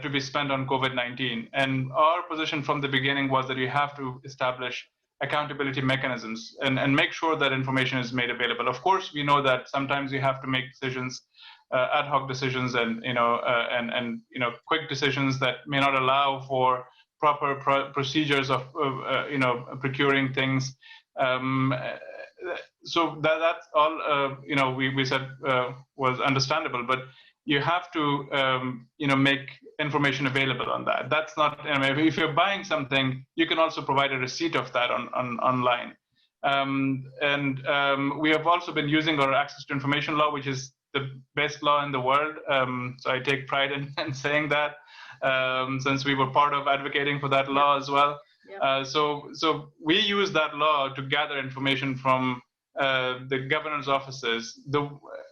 to be spent on COVID-19. And our position from the beginning was that you have to establish accountability mechanisms and make sure that information is made available. Of course, we know that sometimes you have to make decisions, ad hoc decisions, and quick decisions that may not allow for proper procedures of procuring things. So that's all we said was understandable, but you have to make information available on that. That's not, if you're buying something, you can also provide a receipt of that online. We have also been using our access to information law, which is the best law in the world. So I take pride in saying that, since we were part of advocating for that law as well. Yep. So we use that law to gather information from the governor's offices,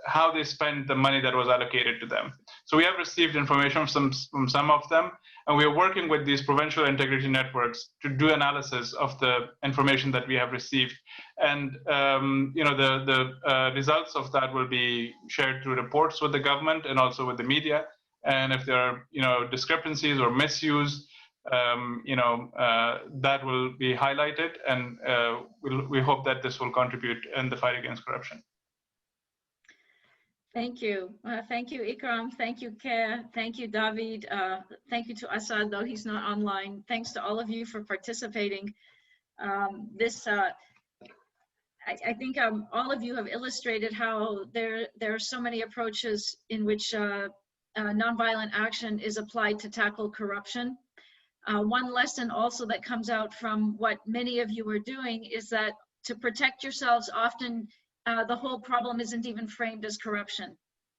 how they spent the money that was allocated to them. So we have received information from some of them, and we are working with these provincial integrity networks to do analysis of the information that we have received. And the results of that will be shared through reports with the government and also with the media. And if there are discrepancies or misuse, that will be highlighted, and we hope that this will contribute in the fight against corruption. Thank you. Thank you, Ikram. Thank you, Ke. Thank you, David. Thank you to Asad, though he's not online. Thanks to all of you for participating. I think all of you have illustrated how there are so many approaches in which nonviolent action is applied to tackle corruption. One lesson also that comes out from what many of you are doing is that to protect yourselves, often the whole problem isn't even framed as corruption.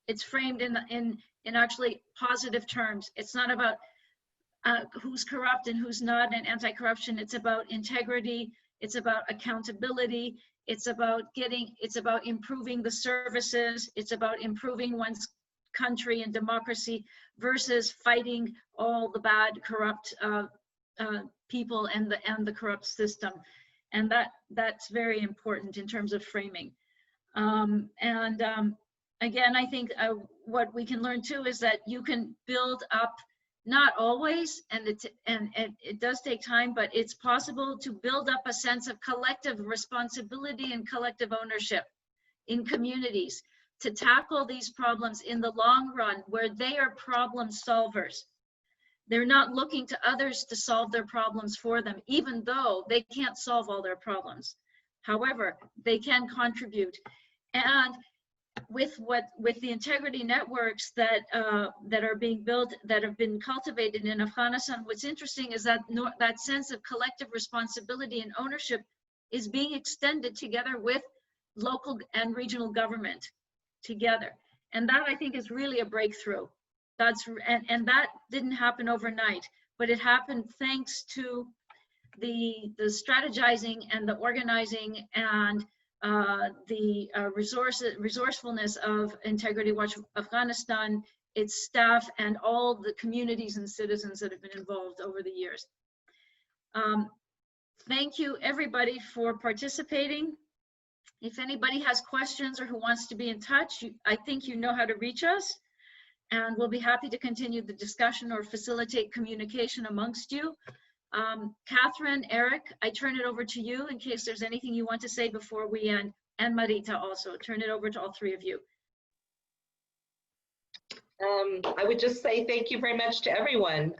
It's framed in actually positive terms. It's not about who's corrupt and who's not in anti-corruption. It's about integrity. It's about accountability. It's about improving the services. It's about improving one's country and democracy versus fighting all the bad, corrupt people and the corrupt system. And that's very important in terms of framing. Again, I think what we can learn too is that you can build up, not always, and it does take time, but it's possible to build up a sense of collective responsibility and collective ownership in communities to tackle these problems in the long run, where they are problem solvers. They're not looking to others to solve their problems for them, even though they can't solve all their problems. However, they can contribute. And with the integrity networks that are being built, that have been cultivated in Afghanistan, what's interesting is that that sense of collective responsibility and ownership is being extended together with local and regional government together. And that, I think, is really a breakthrough. And that didn't happen overnight, but it happened thanks to the strategizing and the organizing and the resourcefulness of Integrity Watch Afghanistan, its staff, and all the communities and citizens that have been involved over the years. Thank you, everybody, for participating. If anybody has questions or who wants to be in touch, I think you know how to reach us, and we'll be happy to continue the discussion or facilitate communication amongst you. Catherine, Eric, I turn it over to you in case there's anything you want to say before we end, and Marita also. Turn it over to all three of you. I would just say thank you very much to everyone.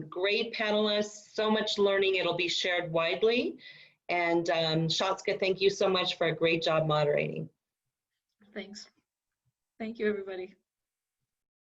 Great panelists, so much learning. It'll be shared widely. And Shaazka, thank you so much for a great job moderating. Thanks. Thank you, everybody.